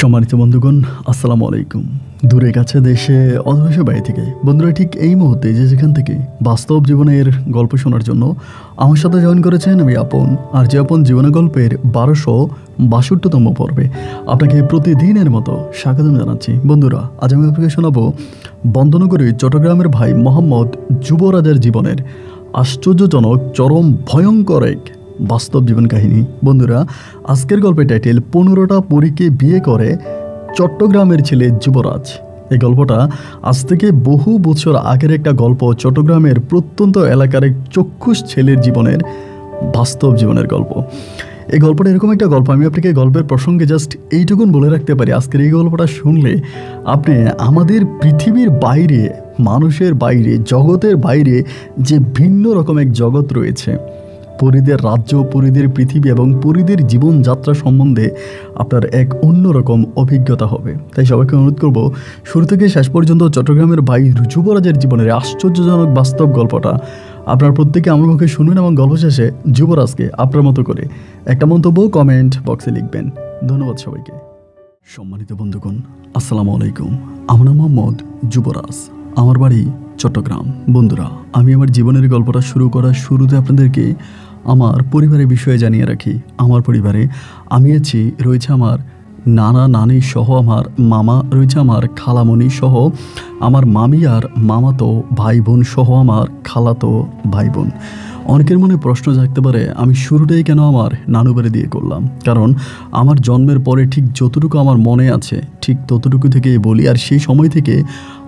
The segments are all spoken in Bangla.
সম্মানিত বন্ধুগণ, আসসালামু আলাইকুম। দূরে কাছে দেশে অথবা বাইরে থেকে বন্ধুরা ঠিক এই মুহূর্তে যে যেখান থেকে বাস্তব জীবনের গল্প শোনার জন্য আমার সাথে জয়েন করেছেন আমি আপন। আর যে আপন জীবনের গল্পের 1262তম পর্বে আপনাকে প্রতিদিনের মতো স্বাগতম জানাচ্ছি। বন্ধুরা, আজ আমি আপনাকে শোনাবো বন্দনগরী চট্টগ্রামের ভাই মোহাম্মদ যুবরাজের জীবনের আশ্চর্যজনক চরম ভয়ঙ্কর এক বাস্তব জীবন কাহিনী। বন্ধুরা, আজকের গল্পের টাইটেল 15টা পরীকে বিয়ে করে চট্টগ্রামের ছেলে যুবরাজ। এই গল্পটা আজ থেকে বহু বছর আগের একটা গল্প। চট্টগ্রামের প্রত্যন্ত এলাকার এক চক্ষুষ ছেলের জীবনের বাস্তব জীবনের গল্প। এই গল্পটা এরকম একটা গল্প, আমি আপনাকে গল্পের প্রসঙ্গে জাস্ট এইটুকুন বলে রাখতে পারি, আজকের এই গল্পটা শুনলে আপনি আমাদের পৃথিবীর বাইরে, মানুষের বাইরে, জগতের বাইরে যে ভিন্ন রকম এক জগৎ রয়েছে, পরীদের রাজ্য, পরীদের পৃথিবী এবং পরীদের জীবনযাত্রা সম্বন্ধে আপনার এক অন্যরকম অভিজ্ঞতা হবে। তাই সবাইকে অনুরোধ করব, শুরু থেকে শেষ পর্যন্ত চট্টগ্রামের ভাই যুবরাজের জীবনের আশ্চর্যজনক বাস্তব গল্পটা আপনার প্রত্যেকে আমার মুখে শুনুন এবং গল্প শেষে যুবরাজকে আপনার মতো করে একটা মন্তব্য কমেন্ট বক্সে লিখবেন। ধন্যবাদ সবাইকে। সম্মানিত বন্ধুগণ, আসসালামু আলাইকুম। আমার নাম মোহাম্মদ যুবরাজ, আমার বাড়ি চট্টগ্রাম। বন্ধুরা, আমি আমার জীবনের গল্পটা শুরু করার শুরুতে আপনাদেরকে আমার পরিবারের বিষয়ে জানিয়ে রাখি। আমার পরিবারে আমি আছি, রয়েছে আমার নানা নানি সহ আমার মামা, রয়েছে আমার খালামণি সহ আমার মামি আর মামাতো ভাই বোন সহ আমার খালাতো ভাই বোন। অনেকের মনে প্রশ্ন জাগতে পারে আমি শুরুটাই কেন আমার নানু বাড়ি দিয়ে করলাম। কারণ আমার জন্মের পরে ঠিক যতটুকু আমার মনে আছে ঠিক ততটুকু থেকেই বলি। আর সেই সময় থেকে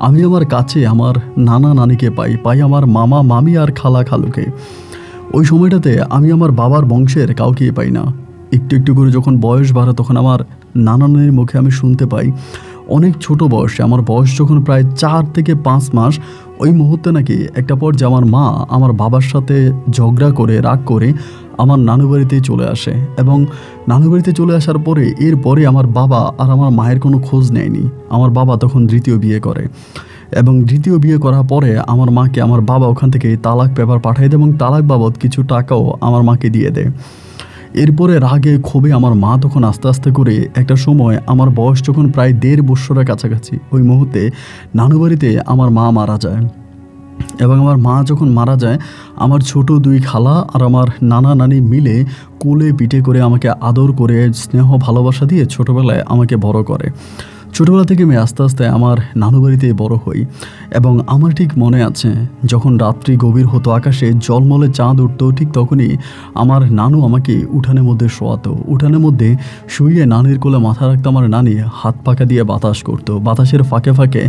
আমি আমার কাছে আমার নানা নানিকে পাই আমার মামা মামি আর খালা খালুকে। ওই সময়টাতে আমি আমার বাবার বংশের কাউকেই পাই না। একটু একটু করে যখন বয়স বাড়ে তখন আমার নানা নানির মুখে আমি শুনতে পাই অনেক ছোট বয়সে, আমার বয়স যখন প্রায় 4 থেকে 5 মাস, ওই মুহূর্তে নাকি একটা পর্যায়ে আমার মা আমার বাবার সাথে ঝগড়া করে রাগ করে আমার নানু বাড়িতে চলে আসে। এবং নানু বাড়িতে চলে আসার পরে এরপরে আমার বাবা আর আমার মায়ের কোনো খোঁজ নেয়নি। আমার বাবা তখন দ্বিতীয় বিয়ে করে এবং দ্বিতীয় বিয়ে করার পরে আমার মাকে আমার বাবা ওখান থেকে তালাক পেপার পাঠায় দেয় এবং তালাক বাবদ কিছু টাকাও আমার মাকে দিয়ে দেয়। এরপরে রাগে ক্ষোভে আমার মা তখন আস্তে আস্তে করে একটা সময় আমার বয়স যখন প্রায় 1.5 বছরের কাছাকাছি, ওই মুহূর্তে নানু বাড়িতে আমার মা মারা যায়। এবং আমার মা যখন মারা যায়, আমার ছোট 2 খালা আর আমার নানা নানি মিলে কোলে পিঠে করে আমাকে আদর করে স্নেহ ভালোবাসা দিয়ে ছোটোবেলায় আমাকে বড় করে। ছোটোবেলা থেকে আমি আস্তে আস্তে আমার নানু বাড়িতে বড় হই। এবং আমার ঠিক মনে আছে যখন রাত্রি গভীর হতো, আকাশে জলমলে চাঁদ উঠতো, ঠিক তখনই আমার নানু আমাকে উঠানের মধ্যে শোয়াতো। উঠানের মধ্যে শুয়ে নানির কোলে মাথা রাখতো আমার নানি, হাত পাকা দিয়ে বাতাস করতো। বাতাসের ফাঁকে ফাঁকে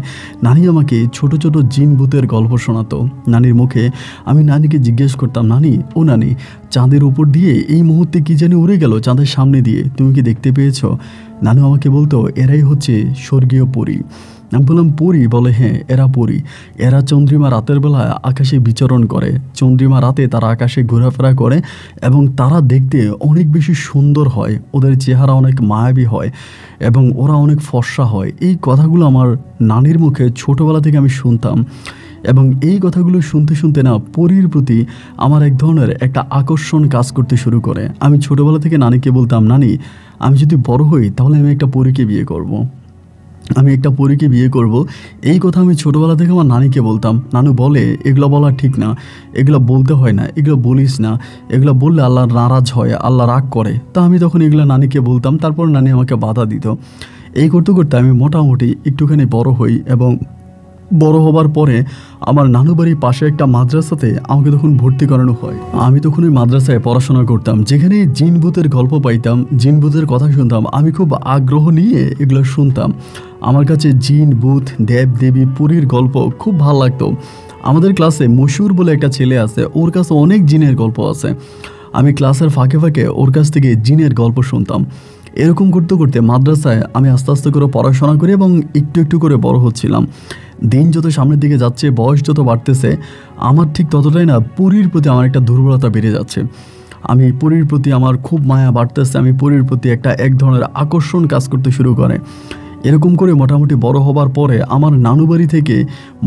নানি আমাকে ছোট ছোট জিন ভূতের গল্প শোনাতো নানির মুখে। আমি নানিকে জিজ্ঞেস করতাম, নানি ও নানি, চাঁদের উপর দিয়ে এই মুহূর্তে কি জানি উড়ে গেল চাঁদের সামনে দিয়ে, তুমি কি দেখতে পেয়েছো? নানু আমাকে বলতো এরাই হচ্ছে স্বর্গীয় পরী। আমি বললাম পরী? বলে হ্যাঁ, এরা পরী। এরা চন্দ্রিমা রাতের বেলা আকাশে বিচরণ করে, চন্দ্রিমা রাতে তারা আকাশে ঘোরাফেরা করে এবং তারা দেখতে অনেক বেশি সুন্দর হয়, ওদের চেহারা অনেক মায়াবী হয় এবং ওরা অনেক ফর্সা হয়। এই কথাগুলো আমার নানির মুখে ছোটোবেলা থেকে আমি শুনতাম। এবং এই কথাগুলো শুনতে শুনতে না পরীর প্রতি আমার এক ধরনের একটা আকর্ষণ কাজ করতে শুরু করে। আমি ছোটোবেলা থেকে নানিকে বলতাম, নানি আমি যদি বড় হই তাহলে আমি একটা পরীকে বিয়ে করব। আমি একটা পরীকে বিয়ে করব। এই কথা আমি ছোটোবেলা থেকে আমার নানিকে বলতাম। নানু বলে এগুলো বলা ঠিক না, এগুলো বলতে হয় না, এগুলো বলিস না, এগুলো বললে আল্লাহ নারাজ হয়, আল্লাহ রাগ করে। তা আমি তখন এগুলো নানিকে বলতাম, তারপর নানি আমাকে বাধা দিত। এই করতে করতে আমি মোটামুটি একটুখানি বড় হই এবং বড় হবার পরে আমার নানু বাড়ির পাশে একটা মাদ্রাসাতে আমাকে তখন ভর্তি করানো হয়। আমি তখন ওই মাদ্রাসায় পড়াশোনা করতাম, যেখানে জিন ভূতের গল্প পাইতাম, জিন ভূতের কথা শুনতাম। আমি খুব আগ্রহ নিয়ে এগুলো শুনতাম। আমার কাছে জিন ভূত দেব দেবী পরীর গল্প খুব ভালো লাগতো। আমাদের ক্লাসে মশুর বলে একটা ছেলে আছে, ওর কাছে অনেক জিনের গল্প আছে। আমি ক্লাসের ফাঁকে ফাঁকে ওর কাছ থেকে জিনের গল্প শুনতাম। এরকম করতে করতে মাদ্রাসায় আমি আস্তে আস্তে করে পড়াশোনা করি এবং একটু একটু করে বড় হচ্ছিলাম। দিন যত সামনের দিকে যাচ্ছে, বয়স যত বাড়তেছে, আমার ঠিক ততটাই না পরীর প্রতি আমার একটা দুর্বলতা বেড়ে যাচ্ছে। আমি পরীর প্রতি আমার খুব মায়া বাড়তেছে, আমি পরীর প্রতি এক ধরনের আকর্ষণ কাজ করতে শুরু করে। এরকম করে মোটামুটি বড় হবার পরে আমার নানু বাড়ি থেকে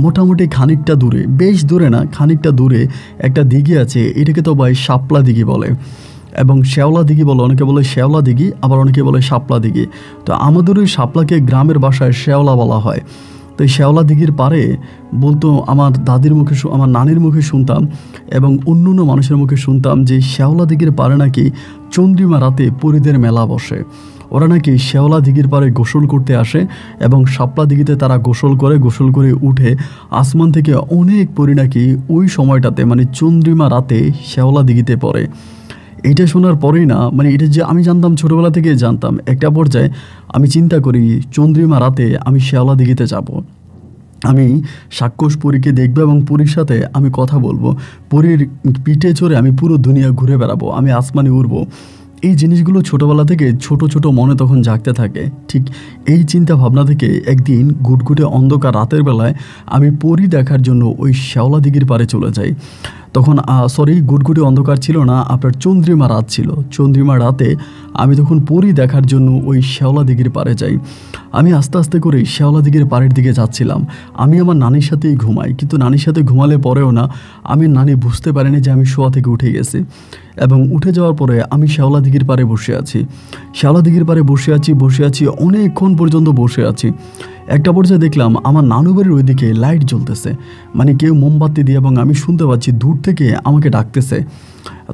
মোটামুটি খানিকটা দূরে, বেশ দূরে না, খানিকটা দূরে একটা দিঘি আছে, এটাকে তো ভাই শাপলা দিঘি বলে। এবং শ্যাওলা দিঘি বলে, অনেকে বলে শ্যাওলা দিঘি, আবার অনেকে বলে শাপলা দিঘি। তো আমাদের ওই শাপলাকে গ্রামের ভাষায় শ্যাওলা বলা হয়। তো এই শ্যাওলা দিঘির পাড়ে বলতো, আমার দাদির মুখে, আমার নানির মুখে শুনতাম এবং অন্য অন্য মানুষের মুখে শুনতাম যে শ্যাওলা দিঘির পাড়ে নাকি চন্দ্রিমা রাতে পরীদের মেলা বসে। ওরা নাকি শ্যাওলা দিঘির পাড়ে গোসল করতে আসে এবং শাপলা দিঘিতে তারা গোসল করে উঠে আসমান থেকে অনেক পরী নাকি ওই সময়টাতে মানে চন্দ্রিমা রাতে শ্যাওলা দিঘিতে পড়ে। এটা শোনার পরেই না, মানে এটা যে আমি জানতাম, ছোটোবেলা থেকে জানতাম, একটা পর্যায়ে আমি চিন্তা করি চন্দ্রিমা রাতে আমি শ্যাওলা দিঘিতে যাব, আমি সাক্ষস পরীকে দেখবো এবং পরীর সাথে আমি কথা বলবো, পরীর পিঠে চড়ে আমি পুরো দুনিয়া ঘুরে বেড়াবো, আমি আসমানে উড়বো। এই জিনিসগুলো ছোটোবেলা থেকে ছোট ছোট মনে তখন জাগতে থাকে। ঠিক এই চিন্তা ভাবনা থেকে একদিন ঘুটঘুটে অন্ধকার রাতের বেলায় আমি পরী দেখার জন্য ওই শ্যাওলা দিঘির পাড়ে চলে যাই। তখন ঘুটঘুটে অন্ধকার ছিল না, আপনার চন্দ্রিমা রাত ছিল। চন্দ্রিমা রাতে আমি তখন পরী দেখার জন্য ওই শ্যাওলা দিঘির পাড়ে যাই। আমি আস্তে আস্তে করে শ্যাওলা দিঘির পাড়ের দিকে যাচ্ছিলাম। আমি আমার নানির সাথেই ঘুমাই, কিন্তু নানির সাথে ঘুমালে পরেও না, আমি নানি বুঝতে পারিনি যে আমি শোয়া থেকে উঠে গেছি। এবং উঠে যাওয়ার পরে আমি শ্যাওলা দিঘির পাড়ে বসে আছি। শ্যাওলা দিঘির পাড়ে বসে আছি অনেকক্ষণ পর্যন্ত বসে আছি। একটা পর্যায়ে দেখলাম আমার নানু বাড়ির ওইদিকে লাইট জ্বলতেছে, মানে কেউ মোমবাতি দিয়ে, এবং আমি শুনতে পাচ্ছি দূর থেকে আমাকে ডাকতেছে।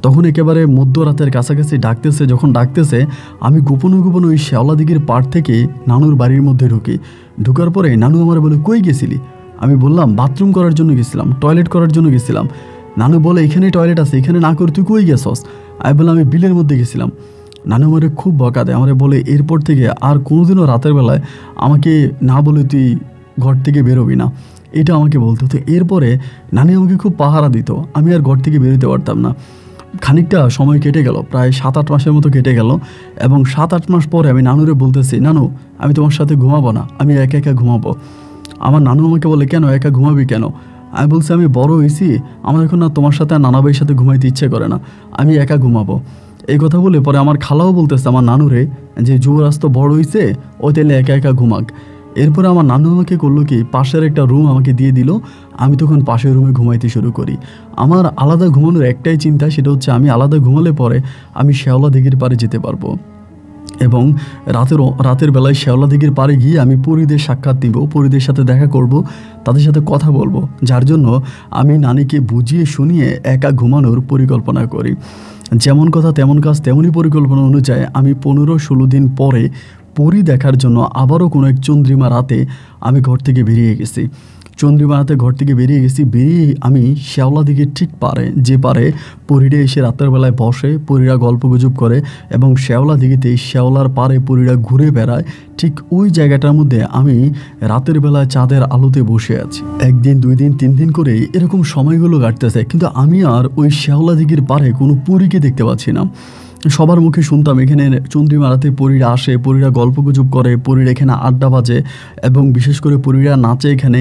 তখন একেবারে মধ্যরাতের কাছাকাছি ডাকতেছে। যখন ডাকতেছে আমি গোপনে গোপনে ওই শ্যাওলা দিঘির পাড় থেকে নানুর বাড়ির মধ্যে ঢুকার পরে নানু আমার বলে, কই গেছিলি? আমি বললাম বাথরুম করার জন্য গেছিলাম, টয়লেট করার জন্য গেছিলাম। নানু বলে, এখানে টয়লেট আছে, এখানে না করে তুই কই গেছস? আমি বললাম আমি বিলের মধ্যে গেছিলাম। নানু আমারে খুব বকা দেয়, আমারে বলে এরপর থেকে আর কোনোদিনও রাতের বেলায় আমাকে না বলে তুই ঘর থেকে বেরোবি না, এটা আমাকে বলতো। তো এরপরে নানি আমাকে খুব পাহারা দিত, আমি আর ঘর থেকে বেরোতে পারতাম না। খানিকটা সময় কেটে গেল, প্রায় 7-8 মাসের মতো কেটে গেল। এবং 7-8 মাস পরে আমি নানুরে বলতেছি, নানু আমি তোমার সাথে ঘুমাবো না, আমি একা একা ঘুমাবো। আমার নানু আমাকে বলে, কেন একা ঘুমাবি কেন? আমি বলছি আমি বড় হয়েছি, আমার এখন না তোমার সাথে আর নানা ভাইয়ের সাথে ঘুমাইতে ইচ্ছে করে না, আমি একা ঘুমাবো। এই কথা বলে পরে আমার খালাও বলতেছে আমার নানুরে যে যুবরাজ তো বড় হয়েছে, ও তাহলে একা একা ঘুমাক। এরপরে আমার নানু আমাকে করলো কি, পাশের একটা রুম আমাকে দিয়ে দিল। আমি তখন পাশের রুমে ঘুমাইতে শুরু করি। আমার আলাদা ঘুমানোর একটাই চিন্তা, সেটা হচ্ছে আমি আলাদা ঘুমালে পরে আমি শ্যাওলা দিঘির পাড়ে যেতে পারবো এবং রাতের বেলায় শ্যাওলা দিঘির পাড়ে গিয়ে আমি পরীদের সাক্ষাৎ নিব, পরীদের সাথে দেখা করব, তাদের সাথে কথা বলবো। যার জন্য আমি নানিকে বুঝিয়ে শুনিয়ে একা ঘুমানোর পরিকল্পনা করি। যেমন কথা তেমন কাজ, তেমনই পরিকল্পনা অনুযায়ী আমি 15-16 দিন পরে পরী দেখার জন্য আবারও কোনো এক চন্দ্রিমা রাতে আমি ঘর থেকে বেরিয়ে গেছি। বেরিয়ে আমি শ্যাওলা দিঘির ঠিক যে পারে পরীরা এসে রাতের বেলায় বসে, পরীরা গল্পগুজব করে এবং শ্যাওলা দিঘিতে শ্যাওলার পাড়ে পরীরা ঘুরে বেড়ায়, ঠিক ওই জায়গাটার মধ্যে আমি রাতের বেলায় চাঁদের আলোতে বসে আছি। 1 দিন 2 দিন 3 দিন করে এরকম সময়গুলো কাটতেছে, কিন্তু আমি আর ওই শ্যাওলা দিঘির পাড়ে কোনো পরীকে দেখতে পাচ্ছি না। সবার মুখে শুনতাম এখানে চন্দ্রিমা রাতে পরীরা আসে, পরীরা গল্পগুজব করে, পরীরা এখানে আড্ডা বাজে এবং বিশেষ করে পরীরা নাচে এখানে,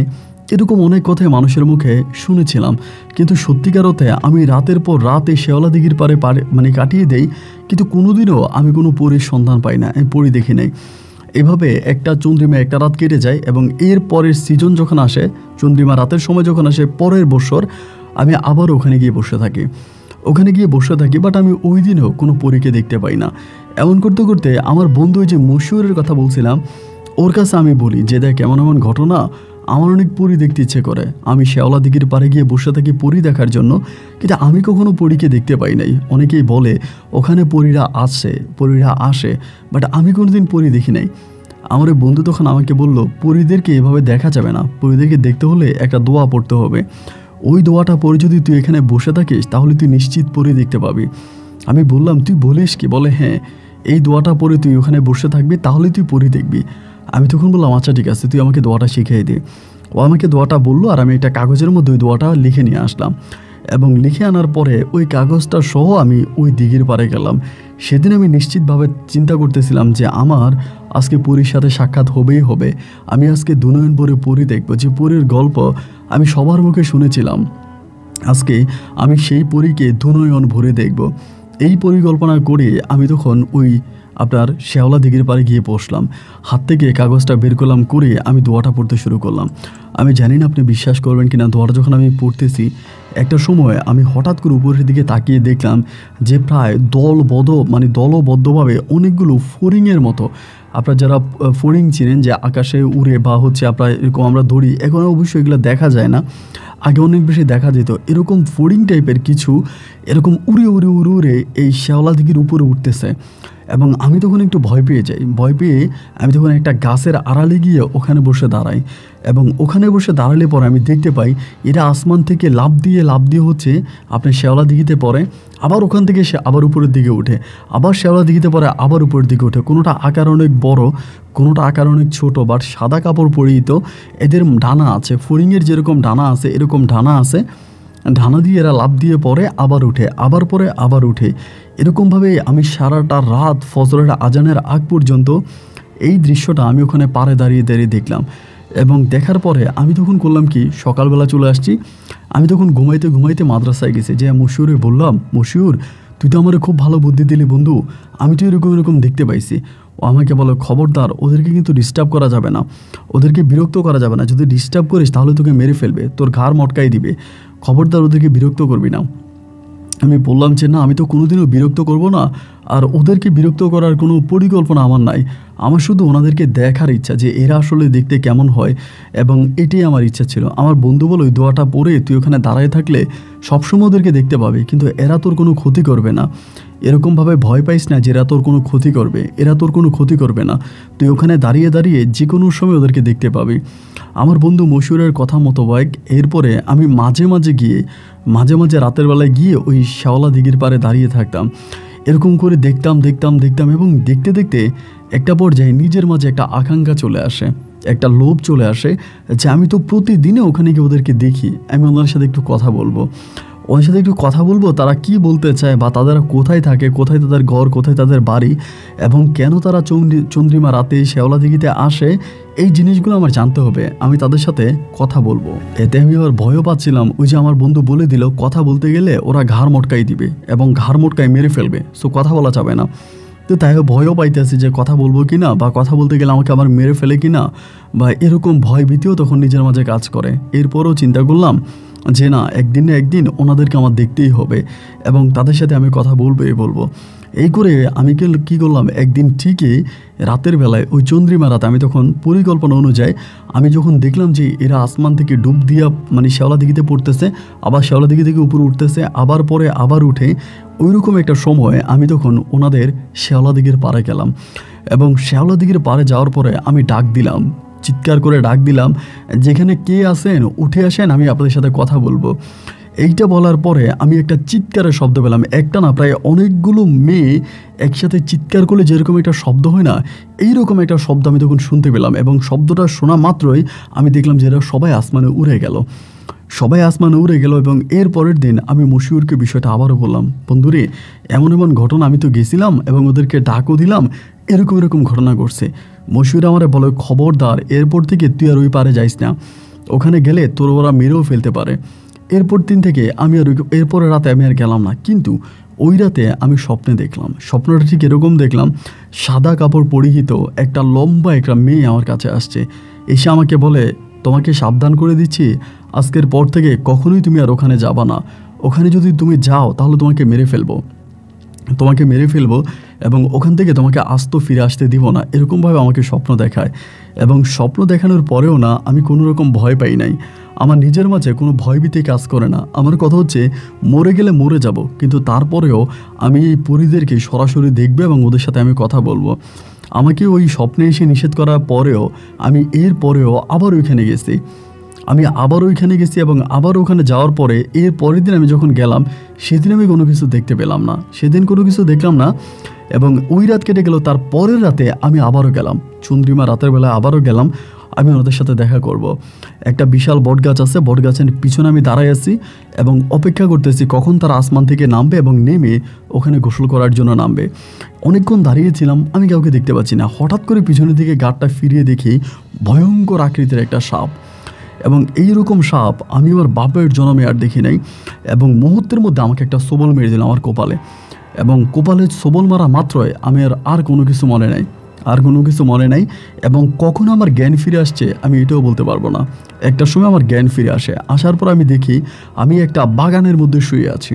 এরকম অনেক কথাই মানুষের মুখে শুনেছিলাম। কিন্তু সত্যিকার অর্থে আমি রাতের পর রাত এই শ্যাওলা দিঘির পাড়ে মানে কাটিয়ে দেই, কিন্তু কোনোদিনও আমি কোনো পরীর সন্ধান পাই না, আমি পরী দেখি নাই। এভাবে একটা রাত কেটে যায় এবং এর পরের সিজন যখন আসে, চন্দ্রিমা রাতের সময় যখন আসে পরের বছর, আমি আবার ওখানে গিয়ে বসে থাকি। বাট আমি ওই দিনেও কোনো পরীকে দেখতে পাই না। এমন করতে করতে আমার বন্ধু যে মশিউরের কথা বলছিলাম, ওর কাছে আমি বলি যে দেখ এমন ঘটনা, আমার অনেক পরী দেখতে ইচ্ছে করে। আমি শ্যাওলা দিঘির পাড়ে গিয়ে বসে থাকি পরী দেখার জন্য, কিন্তু আমি কখনো পরীকে দেখতে পাই নাই। অনেকেই বলে ওখানে পরীরা আসে, বাট আমি কোনোদিন পরী দেখি নাই। আমার ওই বন্ধু তখন আমাকে বলল, পরীদেরকে এভাবে দেখা যাবে না, পরীদেরকে দেখতে হলে একটা দোয়া পড়তে হবে। ওই দোয়াটা পরে যদি তুই এখানে বসে থাকিস তাহলে তুই নিশ্চিত পরী দেখতে পাবি। আমি বললাম তুই বলিস কি? বলে হ্যাঁ, এই দোয়াটা পরে তুই ওখানে বসে থাকবি, তাহলে তুই পরী দেখবি। আমি তখন বললাম আচ্ছা ঠিক আছে, তুই আমাকে দোয়াটা শিখিয়ে দে। ও আমাকে দোয়াটা বললো আর আমি একটা কাগজের মধ্যে ওই দোয়াটা লিখে নিয়ে আসলাম এবং লিখে আনার পরে ওই কাগজটা সহ আমি ওই দিঘির পাড়ে গেলাম। সেদিন আমি নিশ্চিতভাবে চিন্তা করতেছিলাম যে আমার আজকে পরীর সাথে সাক্ষাৎ হবেই হবে। আমি আজকে দুনয়ন ভরে পরী দেখব, যে পরীর গল্প আমি সবার মুখে শুনেছিলাম, আজকে আমি সেই পরীকে দুনয়ন ভরে দেখব। এই পরিকল্পনা করে আমি তখন ওই আপনার শেওলা দিঘির পাড়ে গিয়ে বসলাম। হাত থেকে কাগজটা বের করলাম, করে আমি দোয়াটা পড়তে শুরু করলাম। আমি জানি না আপনি বিশ্বাস করবেন কিনা, দোয়াটা যখন আমি পড়তেছি একটা সময় আমি হঠাৎ করে উপরের দিকে তাকিয়ে দেখলাম যে প্রায় দলবদ্ধভাবে অনেকগুলো ফড়িংয়ের মতো, আপনার যারা ফড়িং চিনেন যে আকাশে উড়ে বা হচ্ছে আপনার এরকম আমরা ধরি, এখন অবশ্যই এগুলো দেখা যায় না, আগে অনেক বেশি দেখা যেত, এরকম ফড়িং টাইপের কিছু এরকম উড়ে উড়ে উড়ে উড়ে এই শেওলা দিঘির উপরে উঠতেছে। এবং আমি তখন একটু ভয় পেয়ে যাই। ভয় পেয়ে আমি তখন একটা গাছের আড়ালে গিয়ে ওখানে বসে দাঁড়াই, এবং ওখানে বসে দাঁড়ালে পরে আমি দেখতে পাই এরা আসমান থেকে লাফ দিয়ে হচ্ছে আপনার শেওলা দিঘিতে পড়ে, আবার ওখান থেকে সে আবার উপরের দিকে ওঠে, আবার শেওলা দিঘিতে পড়ে, আবার উপরের দিকে ওঠে। কোনোটা আকার অনেক বড়, কোনোটা আকার অনেক ছোটো, বাট সাদা কাপড় পরিহিত। এদের ডানা আছে, ফড়িংয়ের যেরকম ডানা আছে এরকম ডানা আছে। ডানা দিয়ে এরা লাফ দিয়ে পড়ে, আবার উঠে, আবার পরে আবার উঠে। এরকমভাবে আমি সারাটা রাত ফজরের আজানের আগ পর্যন্ত এই দৃশ্যটা আমি ওখানে পাড়ে দাঁড়িয়ে দাঁড়িয়ে দেখলাম। এবং দেখার পরে আমি তখন করলাম কি, সকালবেলা চলে আসছি। আমি তখন ঘুমাইতে মাদ্রাসায় গেছি, যে মশিউরে বললাম, মশিউর তুই তো আমার খুব ভালো বুদ্ধি দিলি বন্ধু, আমি তো এরকম দেখতে পাইছি। ও আমাকে বলো, খবরদার ওদেরকে কিন্তু ডিস্টার্ব করা যাবে না, ওদেরকে বিরক্ত করা যাবে না, যদি ডিস্টার্ব করিস তাহলে তোকে মেরে ফেলবে, তোর ঘাড় মটকাই দিবে, খবরদার ওদেরকে বিরক্ত করবি না। আমি বললাম যে না, আমি তো কোনোদিনও বিরক্ত করব না, আর ওদেরকে বিরক্ত করার কোনো পরিকল্পনা আমার নাই, আমার শুধু ওনাদেরকে দেখার ইচ্ছা যে এরা আসলে দেখতে কেমন হয়, এবং এটাই আমার ইচ্ছা ছিল। আমার বন্ধু বলো, ওই দোয়াটা পড়ে তুই ওখানে দাঁড়ায় থাকলে সবসময় ওদেরকে দেখতে পাবে, কিন্তু এরা তোর কোনো ক্ষতি করবে না। এরকমভাবে ভয় পাইস না যে এরা তোর কোনো ক্ষতি করবে, এরা তোর কোনো ক্ষতি করবে না, তুই ওখানে দাঁড়িয়ে যে কোনো সময় ওদেরকে দেখতে পাবি। আমার বন্ধু মশিউরের কথা মতো বাইক, এরপরে আমি মাঝে মাঝে রাতের বেলায় গিয়ে ওই শেওলা দিঘির পাড়ে দাঁড়িয়ে থাকতাম, এরকম করে দেখতাম, এবং দেখতে একটা পর্যায়ে নিজের মাঝে একটা আকাঙ্ক্ষা চলে আসে, একটা লোভ চলে আসে, যে আমি তো প্রতিদিনে ওখানে গিয়ে ওদেরকে দেখি, আমি ওনার সাথে একটু কথা বলবো, তারা কি বলতে চায়, বা তারা কোথায় থাকে, কোথায় তাদের ঘর, কোথায় তাদের বাড়ি, এবং কেন তারা চন্দ্রিমা রাতে শেওলা দিঘিতে আসে, এই জিনিসগুলো আমার জানতে হবে, আমি তাদের সাথে কথা বলবো। এতে আমি আবার ভয়ও পাচ্ছিলাম, ওই যে আমার বন্ধু বলে দিল কথা বলতে গেলে ওরা ঘাড় মটকাই দিবে এবং ঘাড় মটকাই মেরে ফেলবে, সো কথা বলা যাবে না। তো তাই ভয়ও পাইতেছি যে কথা বলবো কিনা, বা কথা বলতে গেলে আমাকে আবার মেরে ফেলে কিনা, বা এরকম ভয় ভীতিও তখন নিজের মাঝে কাজ করে। এরপরও চিন্তা করলাম যে না, একদিন না একদিন ওনাদেরকে আমার দেখতেই হবে, এবং তাদের সাথে আমি কথা বলবো। এই করে আমি কী করলাম, একদিন ঠিকই রাতের বেলায় ওই চন্দ্রিমা রাতে আমি তখন পরিকল্পনা অনুযায়ী আমি যখন দেখলাম যে এরা আসমান থেকে ডুব দিয়া মানে শেওলা দিঘিতে পড়তেছে, আবার শেওলা দিঘি থেকে উপরে উঠতেছে, আবার পরে আবার উঠে, ওইরকম একটা সময় আমি তখন ওনাদের শেওলা দিঘির পাড়ে গেলাম, এবং শেওলা দিঘির পাড়ে যাওয়ার পরে আমি চিৎকার করে ডাক দিলাম, যেখানে কে আছেন উঠে আসেন, আমি আপনাদের সাথে কথা বলবো। এইটা বলার পরে আমি একটা চিৎকারের শব্দ পেলাম, একটা না প্রায় অনেকগুলো মেয়ে একসাথে চিৎকার করলে যেরকম একটা শব্দ হয় না, এইরকম একটা শব্দ আমি তখন শুনতে পেলাম, এবং শব্দটা শোনা মাত্রই আমি দেখলাম যে এরা সবাই আসমানে উড়ে গেল। এবং এর পরের দিন আমি মশিউরকে বিষয়টা আবারও বললাম, বন্ধুরে এমন ঘটনা, আমি তো গেছিলাম এবং ওদেরকে ডাকও দিলাম, এরকম ঘটনা ঘটছে। মশিউর আমারে বলে, খবরদার এরপর থেকে তুই আর ওই পারে যাইস না, ওখানে গেলে তোর ওরা মেরেও ফেলতে পারে। এরপর দিন থেকে এরপরের রাতে আমি আর গেলাম না। কিন্তু ওই রাতে আমি স্বপ্নটা ঠিক এরকম দেখলাম, সাদা কাপড় পরিহিত একটা লম্বা একটা মেয়ে আমার কাছে আসছে, এসে আমাকে বলে, তোমাকে সাবধান করে দিচ্ছি, আজকের পর থেকে কখনোই তুমি আর ওখানে যাবা না, ওখানে যদি তুমি যাও তাহলে তোমাকে মেরে ফেলবো এবং ওখান থেকে তোমাকে আস্ত ফিরে আসতে দিব না। এরকমভাবে আমাকে স্বপ্ন দেখায়, এবং স্বপ্ন দেখানোর পরেও না আমি কোনো রকম ভয় পাই নাই, আমার নিজের মাঝে কোনো ভয়ভীতি কাজ করে না। আমার কথা হচ্ছে, মরে গেলে মরে যাব, কিন্তু তারপরেও আমি এই পরীদেরকে সরাসরি দেখবো এবং ওদের সাথে আমি কথা বলবো। আমাকে ওই স্বপ্নে এসে নিষেধ করার পরেও আমি আবার ওইখানে গেছি এবং আবার ওখানে যাওয়ার পরে এর পরের দিন আমি যখন গেলাম, সেদিন আমি কোনো কিছু দেখতে পেলাম না, দেখলাম না। এবং ওই রাত কেটে গেল, তার পরের রাতে আমি আবারও গেলাম, চন্দ্রিমা রাতের বেলায় আবারও গেলাম, আমি ওনাদের সাথে দেখা করব। একটা বিশাল বটগাছ আছে, বটগাছের পিছনে আমি দাঁড়াই আছি এবং অপেক্ষা করতেছি কখন তারা আসমান থেকে নামবে এবং নেমে ওখানে গোসল করার জন্য নামবে। অনেকক্ষণ দাঁড়িয়েছিলাম, আমি কাউকে দেখতে পাচ্ছি না। হঠাৎ করে পিছনের দিকে গাড়টা ফিরিয়ে দেখি ভয়ঙ্কর আকৃতির একটা সাপ, এবং এইরকম সাপ আমি আমার বাপের জন্মে আর দেখি নাই। এবং মুহূর্তের মধ্যে আমাকে একটা সবল মেরে দিল আমার কপালে। এবং কপালে সবল মারা মাত্রই আমি আর কোনো কিছু মনে নাই, আর কোনো কিছু মনে নাই। এবং কখনো আমার জ্ঞান ফিরে আসছে আমি এটাও বলতে পারবো না। একটা সময় আমার জ্ঞান ফিরে আসে, আসার পর আমি দেখি আমি একটা বাগানের মধ্যে শুয়ে আছি,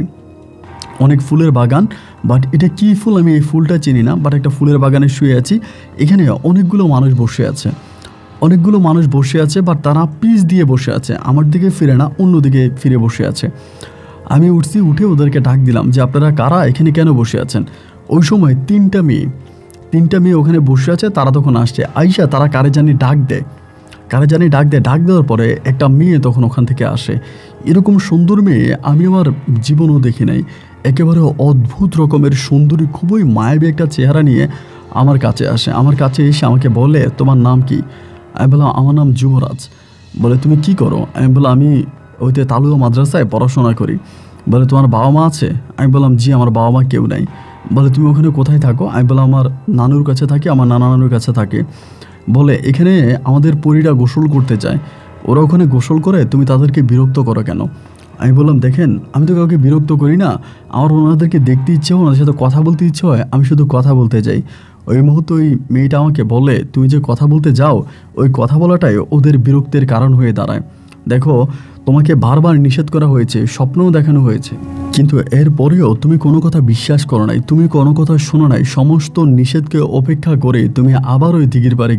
অনেক ফুলের বাগান, বাট এটা কী ফুল আমি এই ফুলটা চিনি না, বাট একটা ফুলের বাগানে শুয়ে আছি। এখানে অনেকগুলো মানুষ বসে আছে, অনেকগুলো মানুষ বসে আছে, বাট তারা পিস দিয়ে বসে আছে, আমার দিকে ফিরে না, অন্যদিকে ফিরে বসে আছে। আমি উঠছি, উঠে ওদেরকে ডাক দিলাম যে আপনারা কারা, এখানে কেন বসে আছেন? ওই সময় তিনটা মেয়ে ওখানে বসে আছে। তারা তখন আসছে, আইসা তারা কারে জানি ডাক দেয়, ডাক দেওয়ার পরে একটা মেয়ে তখন ওখান থেকে আসে। এরকম সুন্দর মেয়ে আমি আমার জীবনও দেখি নাই। একেবারে অদ্ভুত রকমের সুন্দরী, খুবই মায়াবী একটা চেহারা নিয়ে আমার কাছে আসে। আমার কাছে এসে আমাকে বলে তোমার নাম কি? আমি বললাম আমার নাম যুবরাজ। বলে তুমি কি করো? আমি বললাম আমি ওইতে তালুয়া মাদ্রাসায় পড়াশোনা করি। বলে তোমার বাবা মা আছে? আমি বললাম জি, আমার বাবা মা কেউ নাই। বলে তুমি ওখানে কোথায় থাকো? আমি বললাম আমার নানুর কাছে থাকি, আমার নানুর কাছে থাকে। বলে এখানে আমাদের পরীরা গোসল করতে চায়, ওরা ওখানে গোসল করে, তুমি তাদেরকে বিরক্ত করো কেন? আমি বললাম দেখেন আমি তো কাউকে বিরক্ত করি না, আমার ওনাদেরকে দেখতে ইচ্ছে হয়, ওনাদের সাথে কথা বলতে ইচ্ছে হয়, আমি শুধু কথা বলতে যাই। ওই মুহূর্তে ওই মেয়েটা আমাকে বলে তুমি যে কথা বলতে যাও, ওই কথা বলাটাই ওদের বিরক্তির কারণ হয়ে দাঁড়ায়। দেখো তোমাকে বারবার নিষেধ করা হয়েছে, স্বপ্নও দেখানো হয়েছে, কিন্তু এরপরেও তুমি কোনো কথা বিশ্বাস করো নাই, তুমি কোনো কথা শোনো নাই। সমস্ত নিষেধকে উপেক্ষা করে তুমি আবার ওই দিঘির পাড়ে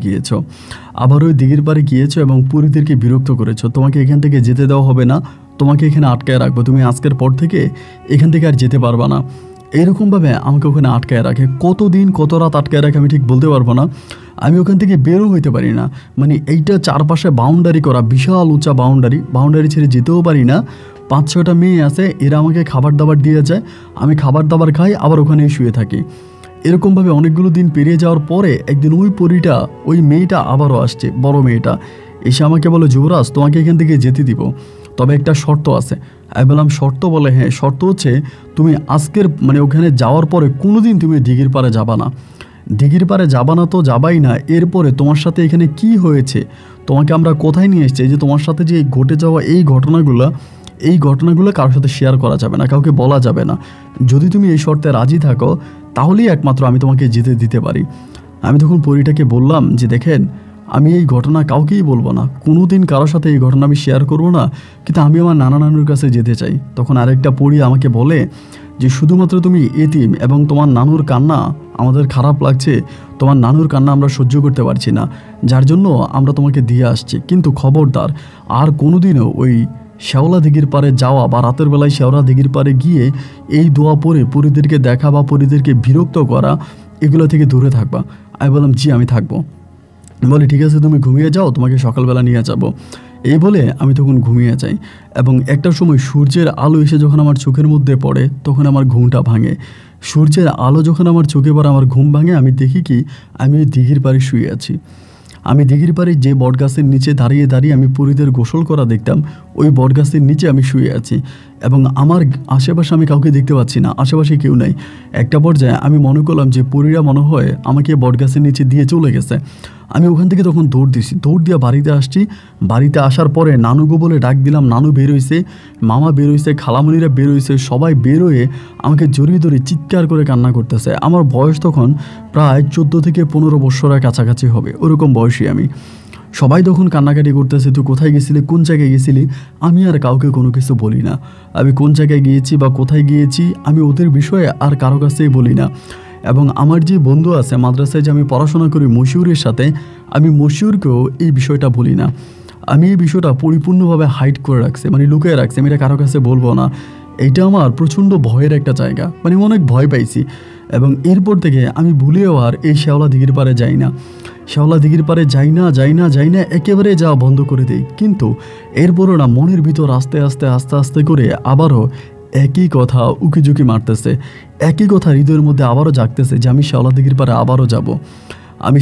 গিয়েছো এবং পুরীদেরকে বিরক্ত করেছো। তোমাকে এখান থেকে যেতে দেওয়া হবে না, তোমাকে এখানে আটকায় রাখবো, তুমি আজকের পর থেকে এখান থেকে আর যেতে পারবা না। এইরকমভাবে আমাকে ওখানে আটকায় রাখে। কতদিন কত রাত আটকায় রাখে আমি ঠিক বলতে পারবো না। আমি ওখান থেকে বেরও হইতে পারি না, মানে এইটা চারপাশে বাউন্ডারি করা, বিশাল উঁচা বাউন্ডারি ছেড়ে যেতেও পারি না। 5-6টা মেয়ে আছে, এরা আমাকে খাবার দাবার দিয়ে যায়, আমি খাবার দাবার খাই, আবার ওখানে শুয়ে থাকি। এরকমভাবে অনেকগুলো দিন পেরিয়ে যাওয়ার পরে একদিন ওই মেয়েটা আবারও আসছে, বড় মেয়েটা এসে আমাকে বলে যুবরাজ তোমাকে এখান থেকে যেতে দিব, তবে একটা শর্ত আছে। আমি বললাম শর্ত? বলে হ্যাঁ, শর্ত হচ্ছে তুমি আজকের ওখানে যাওয়ার পরে কোনোদিন তুমি দিঘির পাড়ে যাবা না। তো যাবাই না, এরপরে তোমার সাথে এখানে কি হয়েছে, তোমাকে আমরা কোথায় নিয়ে এসেছি, যে তোমার সাথে যে ঘটে যাওয়া এই ঘটনাগুলো কারোর সাথে শেয়ার করা যাবে না, কাউকে বলা যাবে না। যদি তুমি এই শর্তে রাজি থাকো তাহলেই একমাত্র আমি তোমাকে যেতে দিতে পারি। আমি তখন পরীটাকে বললাম যে দেখেন আমি এই ঘটনা কাউকেই বলবো না, কোনো দিন কারোর সাথে এই ঘটনা আমি শেয়ার করব না, কিন্তু আমি আমার নানুর কাছে যেতে চাই। তখন আরেকটা পরী আমাকে বলে যে শুধুমাত্র তুমি এতিম এবং তোমার নানুর কান্না আমাদের খারাপ লাগছে, তোমার নানুর কান্না আমরা সহ্য করতে পারছি না, যার জন্য আমরা তোমাকে দিয়ে আসছি, কিন্তু খবরদার আর কোনোদিনও ওই শেওলা দিঘির পাড়ে যাওয়া বা রাতের বেলায় শেওলা দিঘির পাড়ে গিয়ে এই দোয়া পড়ে পরীদেরকে দেখা বা পরীদেরকে বিরক্ত করা, এগুলো থেকে দূরে থাকবা। আমি বললাম জি আমি থাকবো। বলে ঠিক আছে তুমি ঘুমিয়ে যাও, তোমাকে সকালবেলা নিয়ে যাব। এই বলে আমি তখন ঘুমিয়ে যাই এবং একটা সময় সূর্যের আলো এসে যখন আমার চোখের মধ্যে পড়ে তখন আমার ঘুমটা ভাঙে। সূর্যের আলো যখন আমার চোখে পড়ে আমার ঘুম ভাঙে, আমি দেখি কি আমি ওই দিঘির পাড়ে শুয়ে আছি। আমি দিঘির পাড়ে যে বটগাছের নিচে দাঁড়িয়ে আমি পরীদের গোসল করা দেখতাম, ওই বটগাছের নিচে আমি শুয়ে আছি এবং আমার আশেপাশে আমি কাউকে দেখতে পাচ্ছি না, আশেপাশে কেউ নাই। একটা পর্যায়ে আমি মনে করলাম যে পরীরা মনে হয় আমাকে বটগাছের নিচে দিয়ে চলে গেছে। আমি ওখান থেকে তখন দৌড় দিয়ে বাড়িতে আসছি। বাড়িতে আসার পরে নানুগো বলে ডাক দিলাম, নানু বের হয়েছে, মামা বের হয়েছে, খালামণিরা বের হয়েছে, সবাই বের হয়ে আমাকে জড়িয়ে ধরে চিৎকার করে কান্না করতেছে। আমার বয়স তখন প্রায় 14 থেকে 15 বছরের কাছাকাছি হবে, ওরকম বয়সী আমি। সবাই তখন কান্নাকাটি করতেছে, তুই কোথায় গেছিলি, কোন জায়গায় গেছিলি? আমি আর কাউকে কোনো কিছু বলি না, আমি কোন জায়গায় গিয়েছি বা কোথায় গিয়েছি আমি ওদের বিষয়ে আর কারো কাছেই বলি না। এবং আমার যে বন্ধু আছে মাদ্রাসায় যে আমি পড়াশোনা করি মশিউরের সাথে, আমি মশিউরকেও এই বিষয়টা বলি না। আমি এই বিষয়টা পরিপূর্ণভাবে হাইড করে রাখছি, লুকিয়ে রাখছি, আমি এটা কারো কাছে বলবো না। এইটা আমার প্রচণ্ড ভয়ের একটা জায়গা, অনেক ভয় পাইছি। এবং এরপর থেকে আমি ভুলেও আর এই শেওলা দিঘির পাড়ে যাই না, একেবারে যাওয়া বন্ধ করে দিই। কিন্তু এরপরও না মনের ভিতর আস্তে আস্তে করে আবারও একই কথা উকিঝুঁকি মারতেছে, একই কথা হৃদয়ের মধ্যে আবারও জাগতেছে যে আমি শেওলা দিঘির পাড়ে আবারও যাব, আমি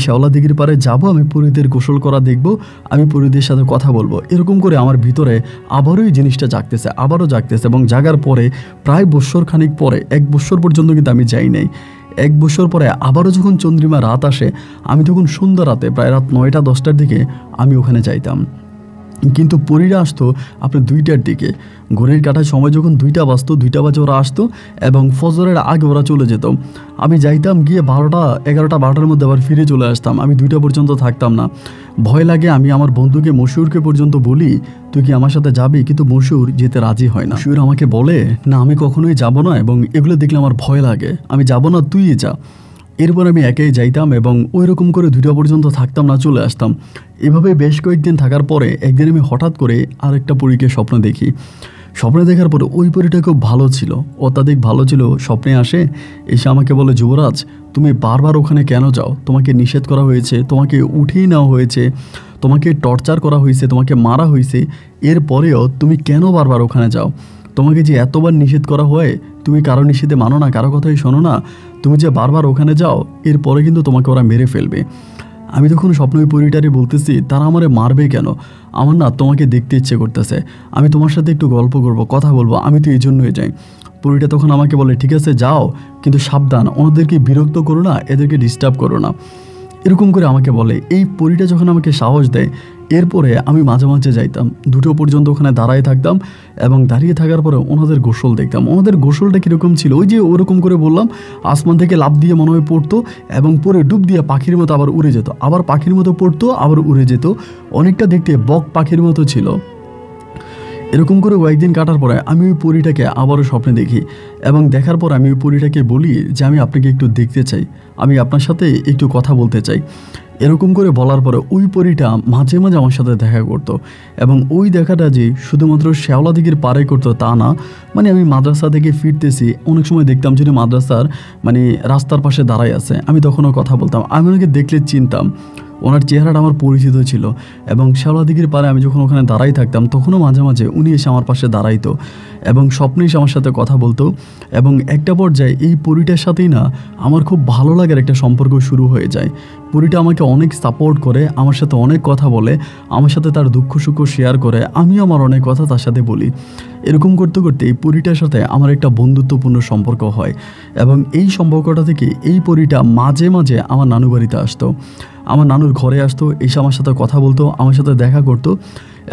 পরীদের গোসল করা দেখব, আমি পরীদের সাথে কথা বলবো। এরকম করে আমার ভিতরে আবারও এই জিনিসটা জাগতেছে এবং জাগার পরে প্রায় বৎসর খানিক পরে, 1 বছর পর্যন্ত কিন্তু আমি যাই নাই। 1 বছর পরে আবারও যখন চন্দ্রিমা রাত আসে, আমি তখন সন্ধ্যা রাতে প্রায় রাত 9টা 10টার দিকে আমি ওখানে যাইতাম। কিন্তু পরীরা আসতো আপনার 2টার দিকে। ঘড়ির কাঁটার সময় যখন 2টা বাজতো, 2টা বাজে ওরা আসতো এবং ফজরের আগে ওরা চলে যেত। আমি যাইতাম গিয়ে 12টা 11টা 12টার মধ্যে আবার ফিরে চলে আসতাম। আমি 2টা পর্যন্ত থাকতাম না। ভয় লাগে। আমি আমার বন্ধুকে মশিউরকে পর্যন্ত বলি তুই কি আমার সাথে যাবি, কিন্তু মশিউর যেতে রাজি হয় না। মশিউর আমাকে বলে না আমি কখনোই যাব না, এবং এগুলো দেখলে আমার ভয় লাগে, আমি যাব না, তুই যা। এরপর আমি একাই যাইতাম এবং ওই রকম করে 2টা পর্যন্ত থাকতাম না, চলে আসতাম। এভাবে বেশ কয়েকদিন থাকার পরে একদিন আমি হঠাৎ করে আরেকটা পরীকে স্বপ্ন দেখি। স্বপ্নে দেখার পরে ওই পরীটা খুব ভালো ছিল, অত্যাধিক ভালো ছিল। স্বপ্নে আসে, এসে আমাকে বলে যুবরাজ তুমি বারবার ওখানে কেন যাও, তোমাকে নিষেধ করা হয়েছে, তোমাকে উঠিয়ে নেওয়া হয়েছে, তোমাকে টর্চার করা হয়েছে, তোমাকে মারা হয়েছে, এরপরেও তুমি কেন বারবার ওখানে যাও? তোমাকে যে এতবার নিষেধ করা হয়, তুমি কারো নিষেধে মানো না, কারো কথাই শোনো না, তুমি যে বারবার ওখানে যাও, এরপরে কিন্তু তোমাকে ওরা মেরে ফেলবে। আমি তখন স্বপ্ন ওই পরীটারে বলতেছি তারা আমারে মারবে কেন, আমার না তোমাকে দেখতে ইচ্ছে করতেছে, আমি তোমার সাথে একটু গল্প করব, কথা বলবো, আমি তো এই জন্যই যাই। পরীটা তখন আমাকে বলে ঠিক আছে যাও, কিন্তু সাবধান, ওনাদেরকে বিরক্ত করো না, এদেরকে ডিস্টার্ব করো না, এরকম করে আমাকে বলে। এই পরীটা যখন আমাকে সাহস দেয়, এরপরে আমি মাঝে মাঝে যাইতাম, 2টো পর্যন্ত ওখানে দাঁড়ায় থাকতাম এবং দাঁড়িয়ে থাকার পরে ওনাদের গোসল দেখতাম। ওনাদের গোসলটা কীরকম ছিল, ওই যে ওরকম করে বললাম, আসমান থেকে লাফ দিয়ে মনে হয় পড়তো এবং পরে ডুব দিয়ে পাখির মতো আবার উড়ে যেত, আবার পাখির মতো পড়তো, আবার উড়ে যেত, অনেকটা দেখতে বক পাখির মতো ছিল। এরকম করে কয়েকদিন কাটার পরে আমি ওই পরীটাকে আবারও স্বপ্নে দেখি এবং দেখার পর আমি ওই পরীটাকে বলি যে আমি আপনাকে একটু দেখতে চাই, আমি আপনার সাথে একটু কথা বলতে চাই। এরকম করে বলার পরে ওই পরীটা মাঝে মাঝে আমার সাথে দেখা করতো এবং ওই দেখাটা যে শুধুমাত্র শ্যাওলা দিঘির পাড়ে করতো তা না, মানে আমি মাদ্রাসা থেকে ফিরতেছি অনেক সময় দেখতাম যদি মাদ্রাসার মানে রাস্তার পাশে দাঁড়াই আছে, আমি তখনও কথা বলতাম, আমি ওনাকে দেখলে চিনতাম, ওনার চেহারাটা আমার পরিচিত ছিল। এবং শ্যাওলা দিঘির পাড়ে আমি যখন ওখানে দাঁড়াই থাকতাম তখনও মাঝে মাঝে উনি এসে আমার পাশে দাঁড়াইতো এবং স্বপ্নে এসে আমার সাথে কথা বলতো। এবং একটা পর্যায়ে এই পরীটার সাথেই না আমার খুব ভালো লাগার একটা সম্পর্ক শুরু হয়ে যায়। পরীটা আমাকে অনেক সাপোর্ট করে, আমার সাথে অনেক কথা বলে, আমার সাথে তার দুঃখ সুখ শেয়ার করে, আমিও আমার অনেক কথা তার সাথে বলি। এরকম করতে করতে এই পরীটার সাথে আমার একটা বন্ধুত্বপূর্ণ সম্পর্ক হয় এবং এই সম্পর্কটা থেকে এই পরীটা মাঝে মাঝে আমার নানু বাড়িতে আসতো, আমার নানুর ঘরে আসতো, এসে আমার সাথে কথা বলতো, আমার সাথে দেখা করতো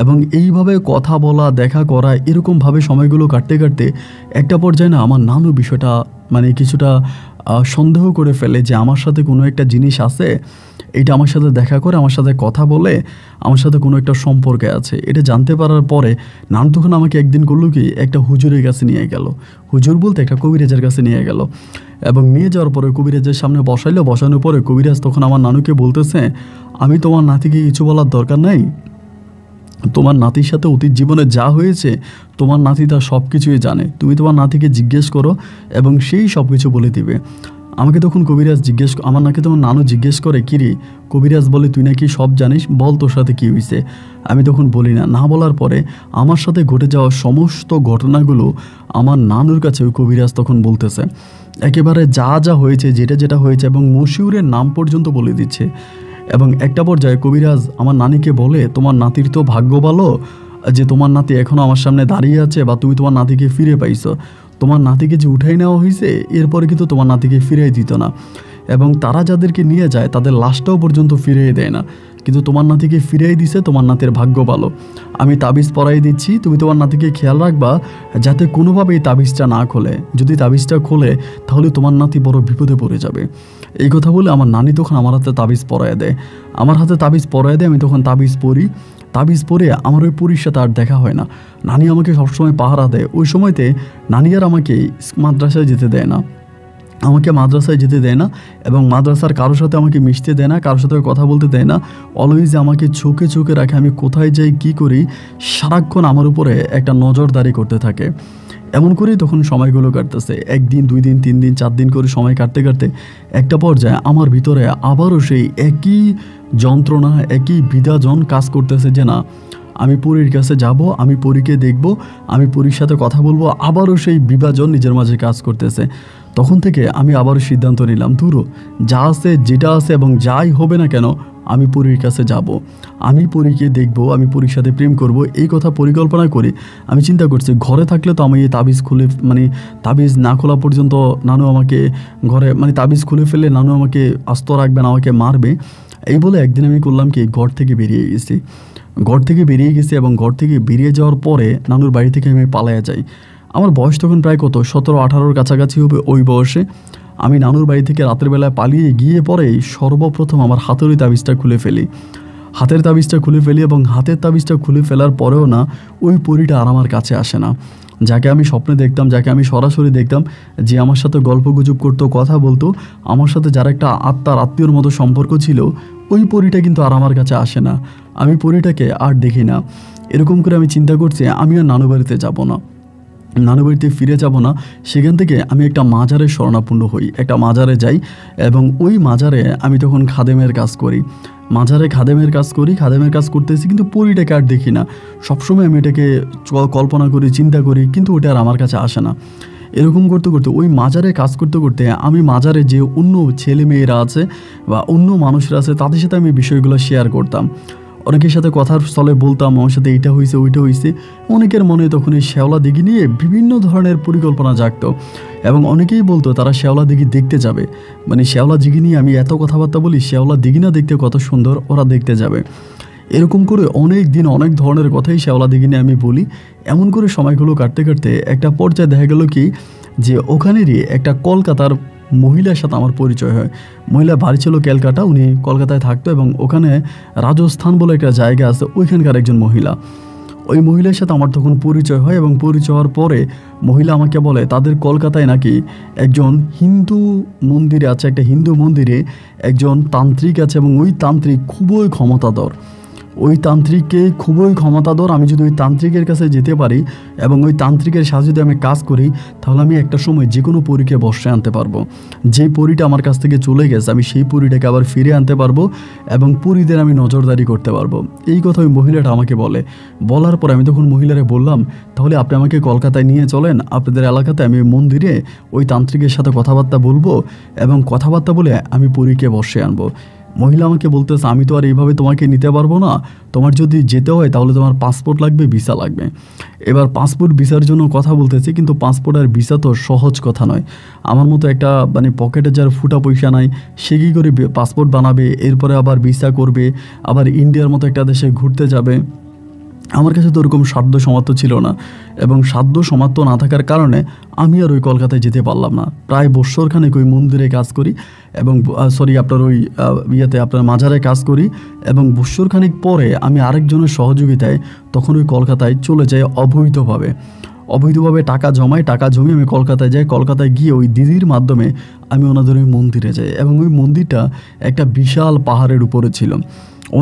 এবং এইভাবে কথা বলা, দেখা করা, এরকমভাবে সময়গুলো কাটতে কাটতে একটা পর্যায়ে না আমার নানু বিষয়টা মানে কিছুটা সন্দেহ করে ফেলে যে আমার সাথে কোনো একটা জিনিস আছে, এটা আমার সাথে দেখা করে, আমার সাথে কথা বলে, আমার সাথে কোনো একটা সম্পর্কে আছে। এটা জানতে পারার পরে নানু তখন আমাকে একদিন করলো কি একটা হুজুরের কাছে নিয়ে গেল, হুজুর বলতে একটা কবিরাজের কাছে নিয়ে গেল এবং নিয়ে যাওয়ার পরে কবিরাজের সামনে বসাইলো। বসানোর পরে কবিরাজ তখন আমার নানুকে বলতেছে আমি তোমার নাতিকে কিছু বলার দরকার নাই, তোমার নাতির সাথে অতীত জীবনে যা হয়েছে তোমার নাতি তা সব কিছুই জানে, তুমি তোমার নাতিকে জিজ্ঞেস করো এবং সেই সব কিছু বলে দিবে। আমাকে তখন কবিরাজ আমার নাকি তোমার নানু জিজ্ঞেস করে কিরে, কবিরাজ বলে তুই নাকি সব জানিস, বল তোর সাথে কী হয়েছে। আমি তখন বলি না, না বলার পরে আমার সাথে ঘটে যাওয়া সমস্ত ঘটনাগুলো আমার নানুর কাছে ওই কবিরাজ তখন বলতেছে, একেবারে যা যা হয়েছে, যেটা যেটা হয়েছে এবং মশিউরের নাম পর্যন্ত বলে দিচ্ছে। এবং একটা পর্যায়ে কবিরাজ আমার নানিকে বলে তোমার নাতির তো ভাগ্য ভালো যে তোমার নাতি এখনও আমার সামনে দাঁড়িয়ে আছে, বা তুমি তোমার নাতিকে ফিরে পাইছো, তোমার নাতিকে যে উঠাই নেওয়া হয়েছে এরপরে কিন্তু তোমার নাতিকে ফিরিয়ে দিত না এবং তারা যাদেরকে নিয়ে যায় তাদের লাশটাও পর্যন্ত ফিরিয়ে দেয় না, কিন্তু তোমার নাতিকে ফিরিয়ে দিছে, তোমার নাতির ভাগ্য ভালো। আমি তাবিজ পরাই দিচ্ছি, তুমি তোমার নাতিকে খেয়াল রাখবা যাতে কোনোভাবেই তাবিজটা না খোলে, যদি তাবিজটা খোলে তাহলে তোমার নাতি বড় বিপদে পড়ে যাবে। এই কথা বলে আমার নানি তখন আমার হাতে তাবিজ পরায় দেয়, আমার হাতে তাবিজ পরায় দেয়, আমি তখন তাবিজ পরি। তাবিজ পরে আমার ওই পরীর সাথে আর দেখা হয় না। নানি আমাকে সবসময় পাহারা দেয়। ওই সময়তে নানি আর আমাকে মাদ্রাসায় যেতে দেয় না, আমাকে মাদ্রাসায় যেতে দেয় না এবং মাদ্রাসার কারোর সাথে আমাকে মিশতে দেয় না, কারোর সাথে কথা বলতে দেয় না। অলওয়েজ আমাকে চোখে চোখে রাখে, আমি কোথায় যাই কী করি সারাক্ষণ আমার উপরে একটা নজরদারি করতে থাকে। এমন করেই তখন সময়গুলো কাটতেছে, 1 দিন 2 দিন 3 দিন 4 দিন করে সময় কাটতে কাটতে একটা পর্যায়ে আমার ভিতরে আবারও সেই একই যন্ত্রণা, একই বিধাজন কাজ করতেছে যে না আমি পরীর কাছে যাব, আমি পরীকে দেখব, আমি পরীর সাথে কথা বলবো। আবারও সেই বিভাজন নিজের মাঝে কাজ করতেছে। তখন থেকে আমি আবারও সিদ্ধান্ত নিলাম, ধুরো যা আছে যেটা আছে এবং যাই হবে না কেন আমি পরীর কাছে যাব, আমি পরীকে দেখব, আমি পরীর সাথে প্রেম করব। এই কথা পরিকল্পনা করি আমি চিন্তা করছি ঘরে থাকলে তো আমি এই তাবিজ খুলে তাবিজ না খোলা পর্যন্ত নানু আমাকে ঘরে তাবিজ খুলে ফেলে নানু আমাকে আস্ত রাখবেন, আমাকে মারবে। এই বলে একদিন আমি করলাম কি ঘর থেকে বেরিয়ে গেছি। ঘর থেকে বেরিয়ে গেছি এবং ঘর থেকে বেরিয়ে যাওয়ার পরে নানুর বাড়ি থেকে আমি পালায়া যাই। আমার বয়স তখন প্রায় কত 17-18 কাছাকাছি হবে। ওই বয়সে আমি নানুর বাড়ি থেকে রাতের বেলায় পালিয়ে গিয়ে পরেই সর্বপ্রথম আমার হাতের ওই তাবিজটা খুলে ফেলি। হাতের তাবিজটা খুলে ফেলি এবং হাতের তাবিজটা খুলে ফেলার পরেও না ওই পরীটা আর আমার কাছে আসে না। যাকে আমি স্বপ্নে দেখতাম, যাকে আমি সরাসরি দেখতাম, যে আমার সাথে গল্পগুজব করতো, কথা বলতো, আমার সাথে যার একটা আত্মার আত্মীয়র মতো সম্পর্ক ছিল, ওই পরীটা কিন্তু আর আমার কাছে আসে না। আমি পরীটাকে আর দেখি না। এরকম করে আমি চিন্তা করছি আমি আর নানু বাড়িতে যাব না, নানু বাড়িতে ফিরে যাব না। সেখান থেকে আমি একটা মাজারে শরণাপন্ন হই, একটা মাজারে যাই এবং ওই মাজারে আমি তখন খাদেমের কাজ করি। মাজারে খাদেমের কাজ করি, খাদেমের কাজ করতেছি, কিন্তু পরীটাকে আর দেখি না। সবসময় আমি এটাকে কল্পনা করি, চিন্তা করি, কিন্তু ওটা আর আমার কাছে আসে না। এরকম করতে করতে ওই মাজারে কাজ করতে করতে আমি মাজারে যে অন্য ছেলে মেয়েরা আছে বা অন্য মানুষরা আছে তাদের সাথে আমি বিষয়গুলো শেয়ার করতাম। অনেকের সাথে কথার স্থলে বলতাম আমার সাথে এইটা হয়েছে ওইটা হয়েছে। অনেকের মনে তখন এই শেওলা দিঘি নিয়ে বিভিন্ন ধরনের পরিকল্পনা জাগতো এবং অনেকেই বলতো তারা শেওলা দিঘি দেখতে যাবে। মানে শেওলা দিঘি নিয়ে আমি এত কথাবার্তা বলি, শেওলা দিঘি না দেখতে কত সুন্দর, ওরা দেখতে যাবে। এরকম করে অনেক দিন অনেক ধরনের কথাই শেওলা দিঘি নিয়ে আমি বলি। এমন করে সময়গুলো কাটতে কাটতে একটা পর্যায়ে দেখা গেল কি যে ওখানেরই একটা কলকাতার মহিলার সাথে আমার পরিচয় হয়। মহিলা বাড়ি ছিল ক্যালকাটা, উনি কলকাতায় থাকতো এবং ওখানে রাজস্থান বলে একটা জায়গা আছে, ওইখানকার একজন মহিলা। ওই মহিলার সাথে আমার তখন পরিচয় হয় এবং পরিচয় হওয়ার পরে মহিলা আমাকে বলে তাদের কলকাতায় নাকি একজন হিন্দু মন্দিরে আছে, একটা হিন্দু মন্দিরে একজন তান্ত্রিক আছে এবং ওই তান্ত্রিক খুবই ক্ষমতাধর। ওই তান্ত্রিককে খুবই ক্ষমতাধর। আমি যদি ওই তান্ত্রিকের কাছে যেতে পারি এবং ওই তান্ত্রিকের সাথে যদি আমি কাজ করি তাহলে আমি একটা সময় যে কোনো পরীকে বর্ষে আনতে পারবো। যে পরীটা আমার কাছ থেকে চলে গেছে আমি সেই পরীটাকে আবার ফিরে আনতে পারবো এবং পরীদের আমি নজরদারি করতে পারবো। এই কথা ওই মহিলাটা আমাকে বলে। বলার পরে আমি তখন মহিলারে বললাম তাহলে আপনি আমাকে কলকাতায় নিয়ে চলেন, আপনাদের এলাকাতে আমি মন্দিরে ওই তান্ত্রিকের সাথে কথাবার্তা বলবো এবং কথাবার্তা বলে আমি পরীকে বর্ষে আনবো। মহিলা আমাকে বলতেছে আমি তো আর এইভাবে তোমাকে নিতে পারবো না, তোমার যদি যেতে হয় তাহলে তোমার পাসপোর্ট লাগবে, ভিসা লাগবে। এবার পাসপোর্ট ভিসার জন্য কথা বলতেছি, কিন্তু পাসপোর্ট আর ভিসা তো সহজ কথা নয়। আমার মতো একটা মানে পকেটে যার ফুটা পয়সা নাই সে কী করে পাসপোর্ট বানাবে, এরপরে আবার ভিসা করবে, আবার ইন্ডিয়ার মতো একটা দেশে ঘুরতে যাবে। আমার কাছে তো ওরকম সাধ্য সামর্থ্য ছিল না এবং সাধ্য সামর্থ্য না থাকার কারণে আমি আর ওই কলকাতায় যেতে পারলাম না। প্রায় বৎসরখানেক ওই মন্দিরে কাজ করি এবং আপনার ওই আপনার মাজারে কাজ করি এবং বৎসরখানেক পরে আমি আরেকজনের সহযোগিতায় তখন ওই কলকাতায় চলে যাই অবৈধভাবে টাকা জমিয়ে আমি কলকাতায় যাই। কলকাতায় গিয়ে ওই দিদির মাধ্যমে আমি ওনাদের ওই মন্দিরে যাই এবং ওই মন্দিরটা একটা বিশাল পাহাড়ের উপরে ছিল,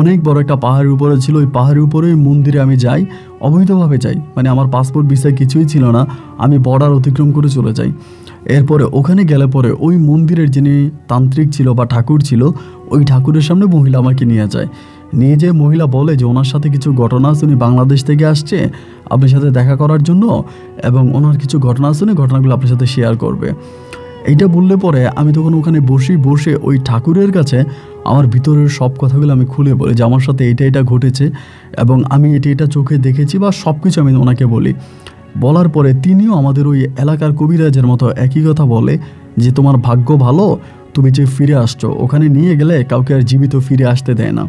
অনেক বড় একটা পাহাড়ের উপরে ছিল। ওই পাহাড়ের উপরে ওই মন্দিরে আমি যাই, অবৈধভাবে যাই, মানে আমার পাসপোর্ট ভিসা কিছুই ছিল না, আমি বর্ডার অতিক্রম করে চলে যাই। এরপরে ওখানে গেলে পরে ওই মন্দিরের যিনি তান্ত্রিক ছিল বা ঠাকুর ছিল, ওই ঠাকুরের সামনে মহিলা আমাকে নিয়ে যায়। নিয়ে যেয়ে মহিলা বলে যে ওনার সাথে কিছু ঘটনা আছে, উনি বাংলাদেশ থেকে আসছে আপনার সাথে দেখা করার জন্য এবং ওনার কিছু ঘটনা আছে, ঘটনাগুলো আপনার সাথে শেয়ার করবে। এইটা বললে পরে আমি তখন ওখানে বসে ওই ঠাকুরের কাছে আমার ভিতরের সব কথাগুলো আমি খুলে বলি যে আমার সাথে এটা ঘটেছে এবং আমি এটা চোখে দেখেছি বা সব কিছু আমি ওনাকে বলি। বলার পরে তিনিও আমাদের ওই এলাকার কবিরাজের মতো একই কথা বলে যে তোমার ভাগ্য ভালো, তুমি যে ফিরে আসছো, ওখানে নিয়ে গেলে কাউকে আর জীবিত ফিরে আসতে দেয় না,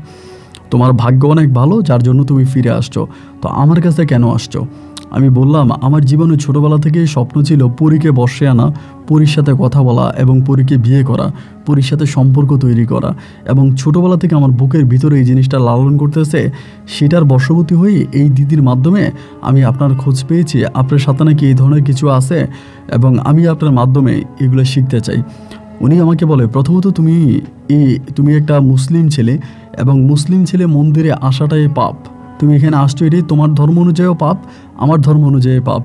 তোমার ভাগ্য অনেক ভালো যার জন্য তুমি ফিরে আসছো, তো আমার কাছে কেন আসছো? আমি বললাম আমার জীবনে ছোটোবেলা থেকেই স্বপ্ন ছিল পরীকে বর্ষে আনা, পরীর সাথে কথা বলা এবং পরীকে বিয়ে করা, পরীর সাথে সম্পর্ক তৈরি করা এবং ছোটোবেলা থেকে আমার বুকের ভিতরে এই জিনিসটা লালন করতেছে। সেটার বশবর্তী হয়ে এই দিদির মাধ্যমে আমি আপনার খোঁজ পেয়েছি, আপনার সাথে নাকি এই ধরনের কিছু আছে এবং আমি আপনার মাধ্যমে এগুলো শিখতে চাই। উনি আমাকে বলে প্রথমত তুমি একটা মুসলিম ছেলে এবং মুসলিম ছেলে মন্দিরে আসাটাই পাপ, তুমি এখানে আসছো এটাই তোমার ধর্ম অনুযায়ীও পাপ, আমার ধর্ম অনুযায়ী পাপ,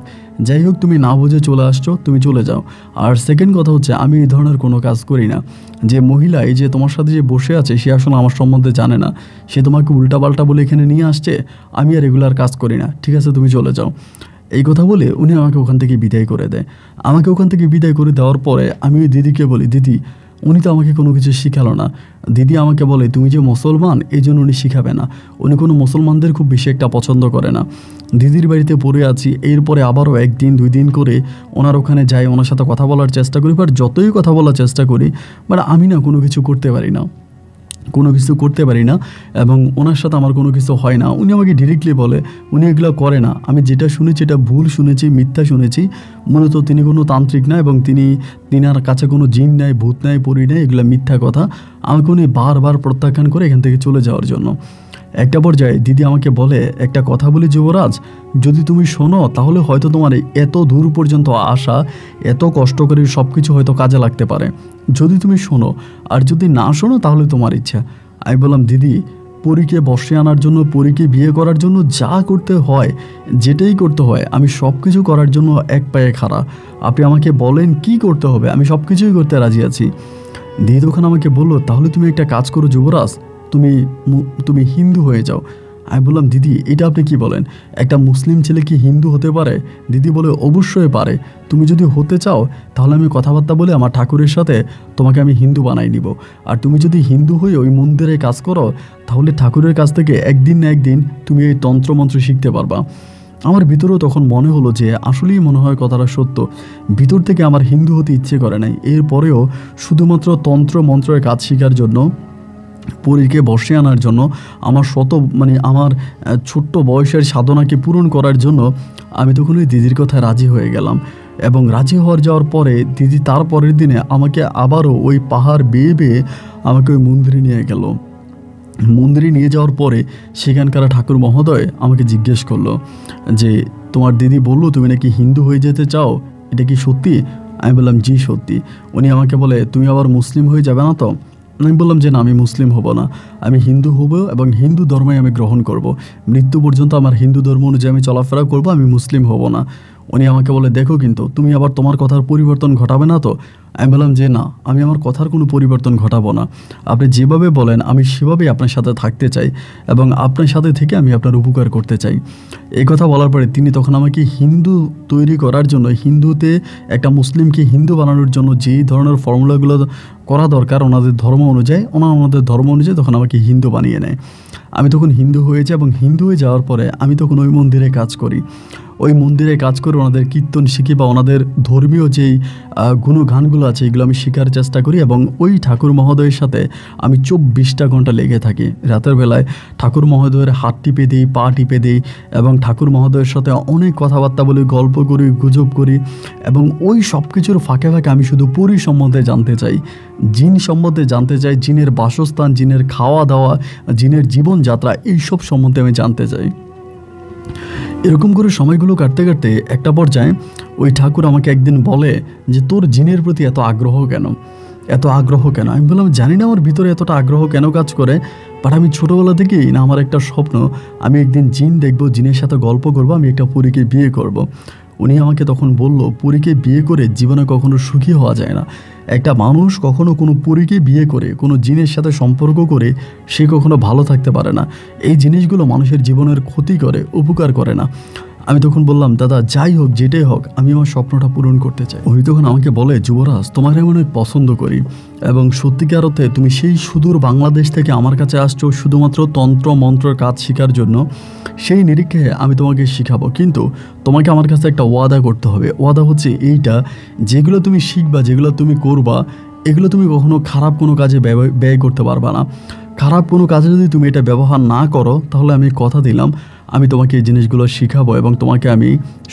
যাই হোক তুমি না বুঝে চলে আসছো, তুমি চলে যাও। আর সেকেন্ড কথা হচ্ছে আমি এই ধরনের কোনো কাজ করি না। যে মহিলা এই যে তোমার সাথে যে বসে আছে সে আসলে আমার সম্বন্ধে জানে না, সে তোমাকে উল্টাপাল্টা বলে এখানে নিয়ে আসছে, আমি আর রেগুলার কাজ করি না, ঠিক আছে তুমি চলে যাও। এই কথা বলে উনি আমাকে ওখান থেকে বিদায় করে দেয়। আমাকে ওখান থেকে বিদায় করে দেওয়ার পরে আমি ওই দিদিকে বলি দিদি উনি তো আমাকে কোনো কিছু শিখালো না। দিদি আমাকে বলে তুমি যে মুসলমান এই জন্য উনি শিখাবে না, উনি কোনো মুসলমানদের খুব বেশি একটা পছন্দ করে না। দিদির বাড়িতে পড়ে আছি, এরপরে আবারও একদিন 2 দিন করে ওনার ওখানে যাই, ওনার সাথে কথা বলার চেষ্টা করি, বাট যতই কথা বলার চেষ্টা করি বাট আমি না কোনো কিছু করতে পারি না। কোনো কিছু করতে পারি না এবং ওনার সাথে আমার কোনো কিছু হয় না। উনি আমাকে ডিরেক্টলি বলে উনি এগুলো করে না। আমি যেটা শুনেছি এটা ভুল শুনেছি, মিথ্যা শুনেছি। মূলত তিনি কোনো তান্ত্রিক না এবং তিনার কাছে কোনো জিন নাই, ভূত নাই, পরি নাই, এগুলো মিথ্যা কথা। আমাকে উনি বারবার প্রত্যাখ্যান করে এখান থেকে চলে যাওয়ার জন্য। একটা পর্যায়ে দিদি আমাকে বলে, একটা কথা বলি যুবরাজ, যদি তুমি শোনো তাহলে হয়তো তোমার এত দূর পর্যন্ত আসা, এত কষ্ট করে সব কিছু হয়তো কাজে লাগতে পারে। যদি তুমি শোনো, আর যদি না শোনো তাহলে তোমার ইচ্ছা। আমি বললাম, দিদি পরীকে বসে আনার জন্য, পরীকে বিয়ে করার জন্য যা করতে হয়, যেটাই করতে হয়, আমি সব কিছু করার জন্য এক পায়ে খাড়া। আপনি আমাকে বলেন কি করতে হবে, আমি সব কিছুই করতে রাজি আছি। দিদি তখন আমাকে বললো, তাহলে তুমি একটা কাজ করো যুবরাজ, তুমি হিন্দু হয়ে যাও। আমি বললাম, দিদি এটা আপনি কি বলেন, একটা মুসলিম ছেলে কি হিন্দু হতে পারে? দিদি বলে, অবশ্যই পারে। তুমি যদি হতে চাও তাহলে আমি কথাবার্তা বলে আমার ঠাকুরের সাথে তোমাকে আমি হিন্দু বানাই নিব। আর তুমি যদি হিন্দু হয়ে ওই মন্দিরে কাজ করো তাহলে ঠাকুরের কাছ থেকে একদিন না একদিন তুমি এই তন্ত্রমন্ত্র শিখতে পারবা। আমার ভিতরেও তখন মনে হলো যে আসলেই মনে হয় কথাটা সত্য। ভিতর থেকে আমার হিন্দু হতে ইচ্ছে করে নাই। এরপরেও শুধুমাত্র তন্ত্র মন্ত্রের কাজ শেখার জন্য, পরীকে বসে আনার জন্য, আমার আমার ছোট্ট বয়সের সাধনাকে পূরণ করার জন্য আমি তখন ওই দিদির কথায় রাজি হয়ে গেলাম। এবং রাজি যাওয়ার পরে দিদি তার পরের দিনে আমাকে আবারও ওই পাহাড় বেয়ে বেয়ে আমাকে ওই মন্দিরে নিয়ে গেল। মন্দিরে নিয়ে যাওয়ার পরে সেখানকার ঠাকুর মহোদয় আমাকে জিজ্ঞেস করলো যে, তোমার দিদি বললো তুমি নাকি হিন্দু হয়ে যেতে চাও, এটা কি সত্যি? আমি বললাম, জি সত্যি। উনি আমাকে বলে, তুমি আবার মুসলিম হয়ে যাবে না তো? আমি বললাম যে না, আমি মুসলিম হব না, আমি হিন্দু হব এবং হিন্দু ধর্মই আমি গ্রহণ করব। মৃত্যু পর্যন্ত আমার হিন্দু ধর্ম অনুযায়ী আমি চলাফেরা করব, আমি মুসলিম হব না। উনি আমাকে বলে, দেখো কিন্তু তুমি আবার তোমার কথার পরিবর্তন ঘটাবে না তো? আমি বললাম যে না, আমি আমার কথার কোনো পরিবর্তন ঘটাবো না। আপনি যেভাবে বলেন আমি সেভাবেই আপনার সাথে থাকতে চাই এবং আপনার সাথে থেকে আমি আপনার উপকার করতে চাই। এই কথা বলার পরে তিনি তখন আমাকে হিন্দু তৈরি করার জন্য, হিন্দুতে একটা মুসলিমকে হিন্দু বানানোর জন্য যেই ধরনের ফর্মুলাগুলো করা দরকার ওনাদের ধর্ম অনুযায়ী, ওনাদের ধর্ম অনুযায়ী তখন আমাকে হিন্দু বানিয়ে নেয়। আমি তখন হিন্দু হয়েছি এবং হিন্দু হয়ে যাওয়ার পরে আমি তখন ওই মন্দিরে কাজ করি। ওই মন্দিরে কাজ করে ওনাদের কীর্তন শিখি বা ওনাদের ধর্মীয় যেই গুণগানগুলো আছে এগুলো আমি শেখার চেষ্টা করি এবং ওই ঠাকুর মহোদয়ের সাথে আমি 24টা ঘন্টা লেগে থাকি। রাতের বেলায় ঠাকুর মহোদয়ের হাত টিপে দিই, পা টিপে দিই এবং ঠাকুর মহোদয়ের সাথে অনেক কথাবার্তা বলি, গল্প করি, গুজব করি এবং ওই সব কিছুর ফাঁকে ফাঁকে আমি শুধু পরী সম্বন্ধে জানতে চাই, জিন সম্বন্ধে জানতে চাই, জিনের বাসস্থান, জিনের খাওয়া দাওয়া, জিনের জীবনযাত্রা, এইসব সম্বন্ধে আমি জানতে চাই। এরকম করে সময়গুলো কাটতে কাটতে একটা পর্যায়ে ওই ঠাকুর আমাকে একদিন বলে যে, তোর জিনের প্রতি এত আগ্রহ কেন, এত আগ্রহ কেন? আমি বললাম, জানি না আমার ভিতরে এতটা আগ্রহ কেন কাজ করে, বাট আমি ছোটোবেলা থেকেই না আমার একটা স্বপ্ন, আমি একদিন জিন দেখব, জিনের সাথে গল্প করব, আমি একটা পরীকে বিয়ে করব। উনি আমাকে তখন বলল, পরীকে বিয়ে করে জীবনে কখনো সুখী হওয়া যায় না। একটা মানুষ কখনো কোনো পরীকে বিয়ে করে, কোনো জিনের সাথে সম্পর্ক করে সে কখনো ভালো থাকতে পারে না। এই জিনিসগুলো মানুষের জীবনের ক্ষতি করে, উপকার করে না। আমি তখন বললাম, দাদা যাই হোক, যেটাই হোক, আমি আমার স্বপ্নটা পূরণ করতে চাই। উনি তখন আমাকে বলে, যুবরাজ তোমার আমি অনেক পছন্দ করি এবং সত্যিকার অর্থে তুমি সেই সুদূর বাংলাদেশ থেকে আমার কাছে আসছো শুধুমাত্র তন্ত্র মন্ত্রের কাজ শেখার জন্য। সেই নিরীক্ষে আমি তোমাকে শেখাবো, কিন্তু তোমাকে আমার কাছে একটা ওয়াদা করতে হবে। ওয়াদা হচ্ছে এইটা, যেগুলো তুমি শিখবা, যেগুলো তুমি করবা, এগুলো তুমি কখনো খারাপ কোনো কাজে ব্যয় করতে পারবা না। খারাপ কোনো কাজে যদি তুমি এটা ব্যবহার না করো তাহলে আমি কথা দিলাম আমি তোমাকে এই জিনিসগুলো শিখাবো এবং তোমাকে আমি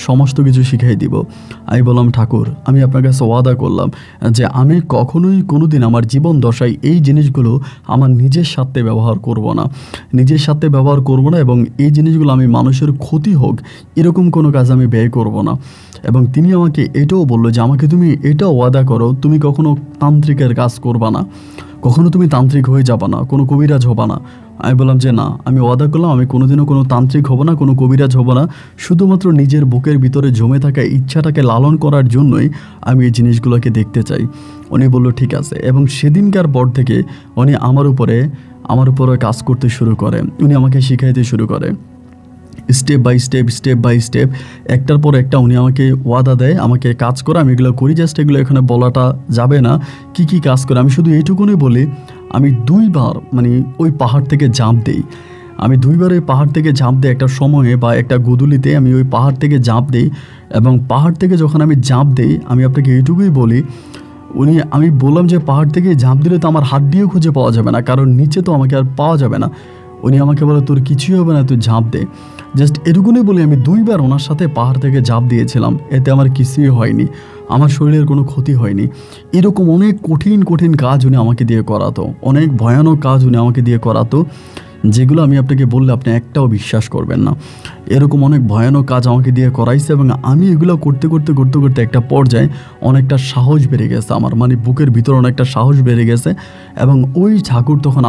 সমস্ত কিছু শিখাই দিব। আমি বললাম, ঠাকুর আমি আপনার কাছে ওয়াদা করলাম যে আমি কখনোই কোনো দিন আমার জীবন দশায় এই জিনিসগুলো আমার নিজের স্বার্থে ব্যবহার করব না, নিজের স্বার্থে ব্যবহার করব না এবং এই জিনিসগুলো আমি মানুষের ক্ষতি হোক এরকম কোনো কাজ আমি ব্যয় করব না। এবং তিনি আমাকে এটাও বললো যে আমাকে তুমি এটাও ওয়াদা করো, তুমি কখনো তান্ত্রিকের কাজ করবা না, কখনো তুমি তান্ত্রিক হয়ে যাবা না, কোনো কবিরাজ হবা না। আমি বললাম যে না, আমি ওয়াদা করলাম আমি কোনোদিনও কোনো তান্ত্রিক হব না, কোনো কবিরাজ হব না। শুধুমাত্র নিজের বুকের ভিতরে জমে থাকা ইচ্ছাটাকে লালন করার জন্যই আমি এই জিনিসগুলোকে দেখতে চাই। উনি বললো ঠিক আছে এবং সেদিনকার পর থেকে উনি আমার উপরে কাজ করতে শুরু করে, উনি আমাকে শিখাইতে শুরু করে স্টেপ বাই স্টেপ একটার পর একটা। উনি আমাকে ওয়াদা দেয়, আমাকে কাজ করে, আমি এগুলো করি। জাস্ট এগুলো এখানে বলাটা যাবে না কি কি কাজ করে, আমি শুধু এইটুকুনি বলি। আমি 2 বার ওই পাহাড় থেকে ঝাঁপ দিই। আমি 2 বার ওই পাহাড় থেকে ঝাঁপ দিই একটা সময়ে বা একটা গোধূলিতে আমি ওই পাহাড় থেকে ঝাঁপ দিই। এবং পাহাড় থেকে যখন আমি ঝাঁপ দিই, আমি আপনাকে এইটুকুই বলি, আমি বললাম যে পাহাড় থেকে ঝাঁপ দিলে তো আমার হাড্ডিও খুঁজে পাওয়া যাবে না, কারণ নিচে তো আমাকে আর পাওয়া যাবে না। উনি আমাকে বলে তোর কিছুই হবে না, তুই ঝাঁপ দে। জাস্ট এটুকুনি বলে আমি 2বার ওনার সাথে পাহাড় থেকে ঝাঁপ দিয়েছিলাম, এতে আমার কিছুই হয়নি, আমার শরীরের কোনো ক্ষতি হয়নি। এরকম অনেক কঠিন কঠিন কাজ উনি আমাকে দিয়ে করাতো, অনেক ভয়ানক কাজ উনি আমাকে দিয়ে করাতো, যেগুলো আমি আপনাকে বললে আপনি একটাও বিশ্বাস করবেন না। এরকম অনেক ভয়ানক কাজ আমাকে দিয়ে করাইছে, এবং আমি এগুলো করতে করতে করতে করতে একটা পর্যায়ে অনেকটা সাহস বেড়ে গেছে আমার, মানে বুকের ভিতরে অনেকটা সাহস বেড়ে গেছে। এবং ওই ঠাকুর তখন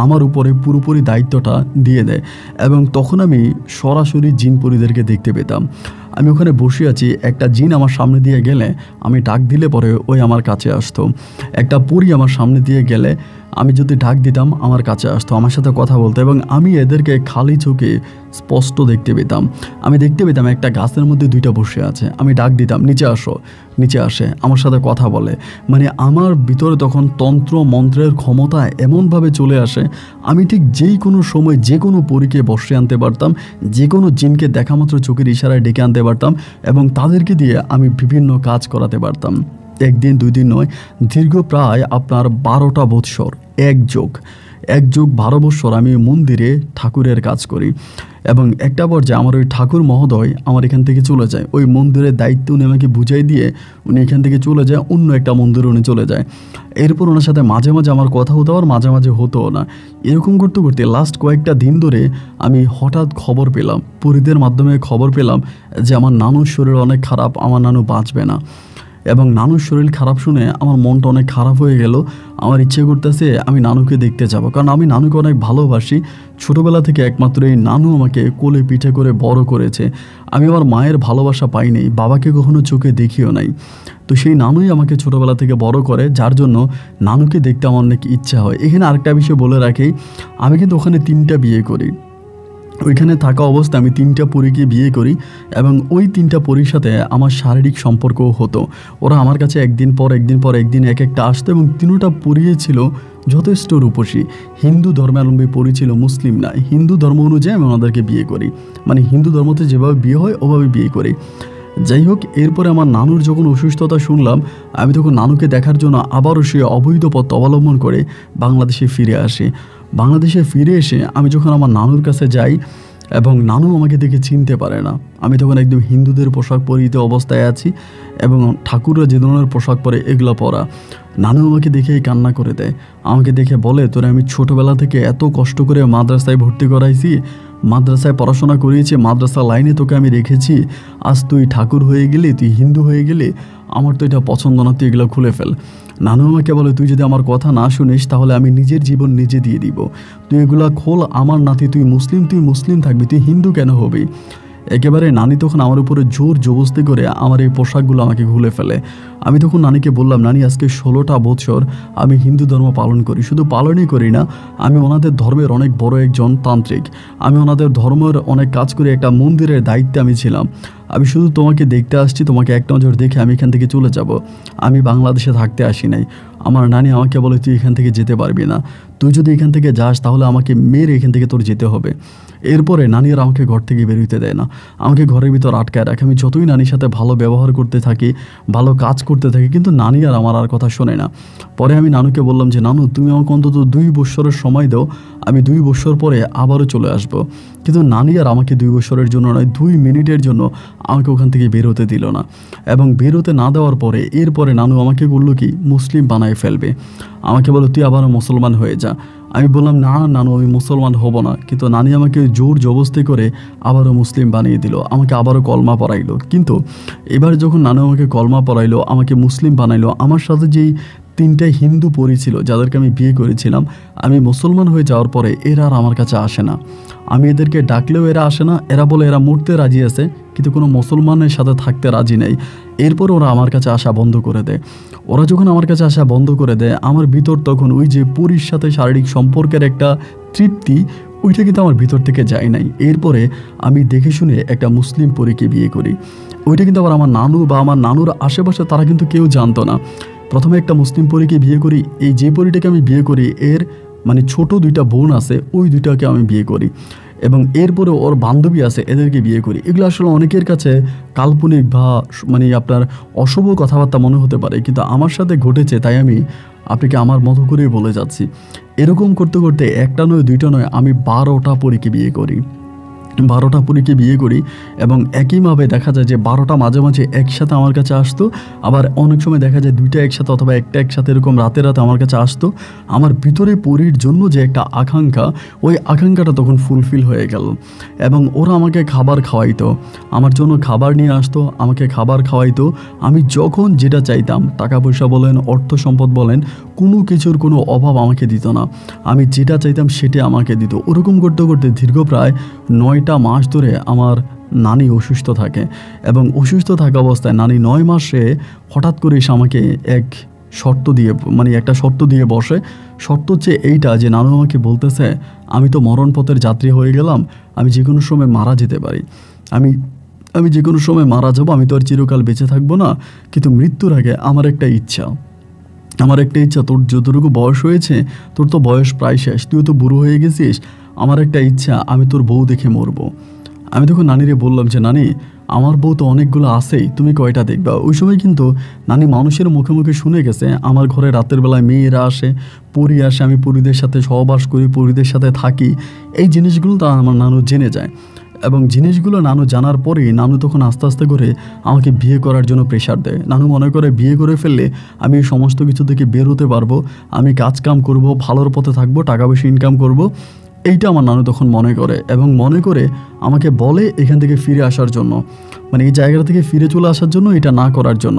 আমার উপরে পুরোপুরি দায়িত্বটা দিয়ে দেয়, এবং তখন আমি সরাসরি জিন পরীদেরকে দেখতে পেতাম। আমি ওখানে বসে আছি, একটা জিন আমার সামনে দিয়ে গেলে আমি ডাক দিলে পরে ওই আমার কাছে আসতো। একটা পরী আমার সামনে দিয়ে গেলে আমি যদি ডাক দিতাম আমার কাছে আসতো, আমার সাথে কথা বলতো, এবং আমি এদেরকে খালি চোখে স্পষ্ট দেখতে পেতাম। আমি দেখতে পেতাম একটা গাছের মধ্যে 2টা বসে আছে, আমি ডাক দিতাম নিচে আসো, নিচে আসে আমার সাথে কথা বলে। মানে আমার ভিতরে তখন তন্ত্র মন্ত্রের ক্ষমতা এমনভাবে চলে আসে, আমি ঠিক যেই কোনো সময় যে কোনো পরীকে বসে আনতে পারতাম, যে কোনো জিনকে দেখা মাত্র চোখের ইশারায় ডেকে আনতে পারতাম, এবং তাদেরকে দিয়ে আমি বিভিন্ন কাজ করাতে পারতাম। 1 দিন 2 দিন নয়, দীর্ঘ প্রায় আপনার 12টা বৎসর, এক যোগ 12 বৎসর আমি মন্দিরে ঠাকুরের কাজ করি। এবং একটা পর্যায়ে আমার ওই ঠাকুর মহোদয় আমার এখান থেকে চলে যায়, ওই মন্দিরের দায়িত্ব উনি আমাকে বুঝাই দিয়ে উনি এখান থেকে চলে যায়, অন্য একটা মন্দিরে উনি চলে যায়। এরপর ওনার সাথে মাঝে মাঝে আমার কথা হতো, আর মাঝে মাঝে হতোও না। এরকম করতে করতে লাস্ট কয়েকটা দিন ধরে আমি হঠাৎ খবর পেলাম, পরীদের মাধ্যমে খবর পেলাম যে আমার নানুর শরীর অনেক খারাপ, আমার নানু বাঁচবে না। এবং নানুর শরীর খারাপ শুনে আমার মনটা অনেক খারাপ হয়ে গেল। আমার ইচ্ছে করতেছে আমি নানুকে দেখতে যাব, কারণ আমি নানুকে অনেক ভালোবাসি। ছোটোবেলা থেকে একমাত্র এই নানু আমাকে কোলে পিঠে করে বড় করেছে। আমি আমার মায়ের ভালোবাসা পাই নাই, বাবাকে কখনো চোখে দেখিও নাই। তো সেই নানুই আমাকে ছোটোবেলা থেকে বড় করে, যার জন্য নানুকে দেখতে আমার অনেক ইচ্ছা হয়। এখানে আরেকটা বিষয় বলে রাখি, আমি কিন্তু ওখানে 3টা বিয়ে করি। ওইখানে থাকা অবস্থায় আমি 3টা পরীকে বিয়ে করি, এবং ওই 3টা পরীর সাথে আমার শারীরিক সম্পর্কও হতো। ওরা আমার কাছে একদিন পর একদিন এক একটা আসতো, এবং 3টা পরীই ছিল যথেষ্ট রূপসী। হিন্দু ধর্মাবলম্বী পরী ছিল, মুসলিম না। হিন্দু ধর্ম অনুযায়ী আমি ওনাদেরকে বিয়ে করি, মানে হিন্দু ধর্মতে যেভাবে বিয়ে হয় ওভাবে বিয়ে করি। যাই হোক, এরপরে আমার নানুর যখন অসুস্থতা শুনলাম, আমি তখন নানুকে দেখার জন্য আবারও সে অবৈধ পথ অবলম্বন করে বাংলাদেশে ফিরে আসি। বাংলাদেশে ফিরে এসে আমি যখন আমার নানুর কাছে যাই, এবং নানু আমাকে দেখে চিনতে পারে না। আমি তখন একদম হিন্দুদের পোশাক পরিহিত অবস্থায় আছি, এবং ঠাকুররা যে ধরনের পোশাক পরে এগুলো পরা। নানু আমাকে দেখেই কান্না করে দেয়, আমাকে দেখে বলে তোরে আমি ছোটোবেলা থেকে এত কষ্ট করে মাদ্রাসায় ভর্তি করাইছি, মাদ্রাসায় পড়াশোনা করিয়েছি, মাদ্রাসা লাইনে তোকে আমি রেখেছি, আজ তুই ঠাকুর হয়ে গেলি, তুই হিন্দু হয়ে গেলি, আমার তো এটা পছন্দ না, তুই এগুলো খুলে ফেল। নানু আমাকে বলে তুই যদি আমার কথা না শুনিস তাহলে আমি নিজের জীবন নিজে দিয়ে দিব, তুই এগুলা খোল, আমার নাতি, তুই মুসলিম থাকবি, তুই হিন্দু কেন হবি। একেবারে নানি তখন আমার উপরে জোর জবরদস্তি করে আমার এই পোশাকগুলো আমাকে খুলে ফেলে। আমি তখন নানিকে বললাম, নানি আজকে 16টা বছর আমি হিন্দু ধর্ম পালন করি, শুধু পালনই করি না, আমি ওনাদের ধর্মের অনেক বড় একজন তান্ত্রিক, আমি ওনাদের ধর্মের অনেক কাজ করে একটা মন্দিরের দায়িত্বে আমি ছিলাম। আমি শুধু তোমাকে দেখতে আসছি, তোমাকে এক নজর দেখে আমি এখান থেকে চলে যাব, আমি বাংলাদেশে থাকতে আসি নাই। আমার নানি আমাকে বলে তুই এখান থেকে যেতে পারবি না, তুই যদি এখান থেকে যাস তাহলে আমাকে মেরে এখান থেকে তোর যেতে হবে। এরপরে নানি আর আমাকে ঘর থেকে বেরোতে দেয় না, আমাকে ঘরের ভিতর আটকায় রাখে। আমি যতই নানির সাথে ভালো ব্যবহার করতে থাকি, ভালো কাজ করতে থাকি, কিন্তু নানি আর আমার আর কথা শোনে না। পরে আমি নানুকে বললাম যে নানু তুমি আমাকে অন্তত 2 বছরের সময় দাও, আমি 2 বছর পরে আবারও চলে আসব। কিন্তু নানি আর আমাকে 2 বছরের জন্য নয়, 2 মিনিটের জন্য আমাকে ওখান থেকে বেরোতে দিল না। এবং বেরোতে না দেওয়ার পরে এরপরে নানু আমাকে বললো কি মুসলিম বানায় ফেলবে, আমাকে বলো তুই আবারও মুসলমান হয়ে যা। আমি বললাম না নানু আমি মুসলমান হব না, কিন্তু নানি আমাকে জোর জবরদস্তি করে আবারও মুসলিম বানিয়ে দিল, আমাকে আবারও কলমা পড়াইলো। কিন্তু এবার যখন নানু আমাকে কলমা পড়াইলো, আমাকে মুসলিম বানাইলো, আমার সাথে যেই 3টা হিন্দু পরী ছিল যাদেরকে আমি বিয়ে করেছিলাম, আমি মুসলমান হয়ে যাওয়ার পরে এরা আর আমার কাছে আসে না। আমি এদেরকে ডাকলেও এরা আসে না, এরা বলে এরা মরতে রাজি আছে কিন্তু কোনো মুসলমানের সাথে থাকতে রাজি নেই। এরপর ওরা আমার কাছে আসা বন্ধ করে দেয়। ওরা যখন আমার কাছে আসা বন্ধ করে দেয়, আমার ভিতর তখন ওই যে পরীর সাথে শারীরিক সম্পর্কের একটা তৃপ্তি, ওইটা কিন্তু আমার ভিতর থেকে যায় নাই। এরপরে আমি দেখে শুনে একটা মুসলিম পরীকে বিয়ে করি। ওইটা কিন্তু আবার আমার নানু বা আমার নানুর আশেপাশে তারা কিন্তু কেউ জানতো না। প্রথমে একটা মুসলিম পরীকে বিয়ে করি, এই যে পরীটাকে আমি বিয়ে করি এর মানে ছোট 2টা বোন আছে, ওই 2টাকে আমি বিয়ে করি। এবং এরপরে ওর বান্ধবী আছে এদেরকে বিয়ে করি। এগুলো আসলে অনেকের কাছে কাল্পনিক বা মানে আপনার অশুভ কথাবার্তা মনে হতে পারে, কিন্তু আমার সাথে ঘটেছে, তাই আমি আপনাকে আমার মতো করেই বলে যাচ্ছি। এরকম করতে করতে একটা নয় দুইটা নয়, আমি 12টা পরীকে বিয়ে করি, 12টা পরীকে বিয়ে করি। এবং একইভাবে দেখা যায় যে 12টা মাঝে মাঝে একসাথে আমার কাছে আসতো, আবার অনেক সময় দেখা যায় 2টা একসাথে অথবা একটা একসাথে এরকম রাতে রাতে আমার কাছে আসতো। আমার ভিতরে পরীর জন্য যে একটা আকাঙ্ক্ষা, ওই আকাঙ্ক্ষাটা তখন ফুলফিল হয়ে গেল। এবং ওরা আমাকে খাবার খাওয়াইতো, আমার জন্য খাবার নিয়ে আসতো, আমাকে খাবার খাওয়াইতো। আমি যখন যেটা চাইতাম, টাকা পয়সা বলেন, অর্থ সম্পদ বলেন, কোনো কিছুর কোনো অভাব আমাকে দিত না। আমি যেটা চাইতাম সেটা আমাকে দিত। ওরকম করতে করতে দীর্ঘ প্রায় 9টা মাস ধরে আমার নানি অসুস্থ থাকে। এবং অসুস্থ থাকা অবস্থায় নানি 9 মাসে হঠাৎ করে এসে আমাকে এক শর্ত দিয়ে, মানে একটা শর্ত দিয়ে বসে। শর্ত হচ্ছে এইটা যে নানু আমাকে বলতেছে, আমি তো মরণপথের যাত্রী হয়ে গেলাম, আমি যে কোনো সময় মারা যেতে পারি, আমি যে কোনো সময় মারা যাব, আমি তো আর চিরকাল বেঁচে থাকবো না, কিন্তু মৃত্যুর আগে আমার একটা ইচ্ছা, তোর যতটুকু বয়স হয়েছে, তোর তো বয়স প্রায় শেষ, তুইও তো বুড়ো হয়ে গেছিস, আমার একটা ইচ্ছা, আমি তোর বউ দেখে মরবো। আমি তখন নানিরে বললাম যে নানি, আমার বউ তো অনেকগুলো আছেই, তুমি কয়টা দেখবা? ওই সময় কিন্তু নানি মানুষের মুখে মুখে শুনে গেছে আমার ঘরে রাতের বেলায় মেয়েরা আসে, পরী আসে, আমি পরীদের সাথে সহবাস করি, পরীদের সাথে থাকি। এই জিনিসগুলো তো আমার নানু জেনে যায়। এবং জিনিসগুলো নানু জানার পরেই নানু তখন আস্তে আস্তে করে আমাকে বিয়ে করার জন্য প্রেশার দেয়। নানু মনে করে বিয়ে করে ফেললে আমি এই সমস্ত কিছু থেকে বের হতে পারবো, আমি কাজ কাম করবো, ভালোর পথে থাকবো, টাকা পয়সা ইনকাম করব। এইটা আমার নানু তখন মনে করে, এবং মনে করে আমাকে বলে এখান থেকে ফিরে আসার জন্য, মানে এই জায়গাটা থেকে ফিরে চলে আসার জন্য, এটা না করার জন্য।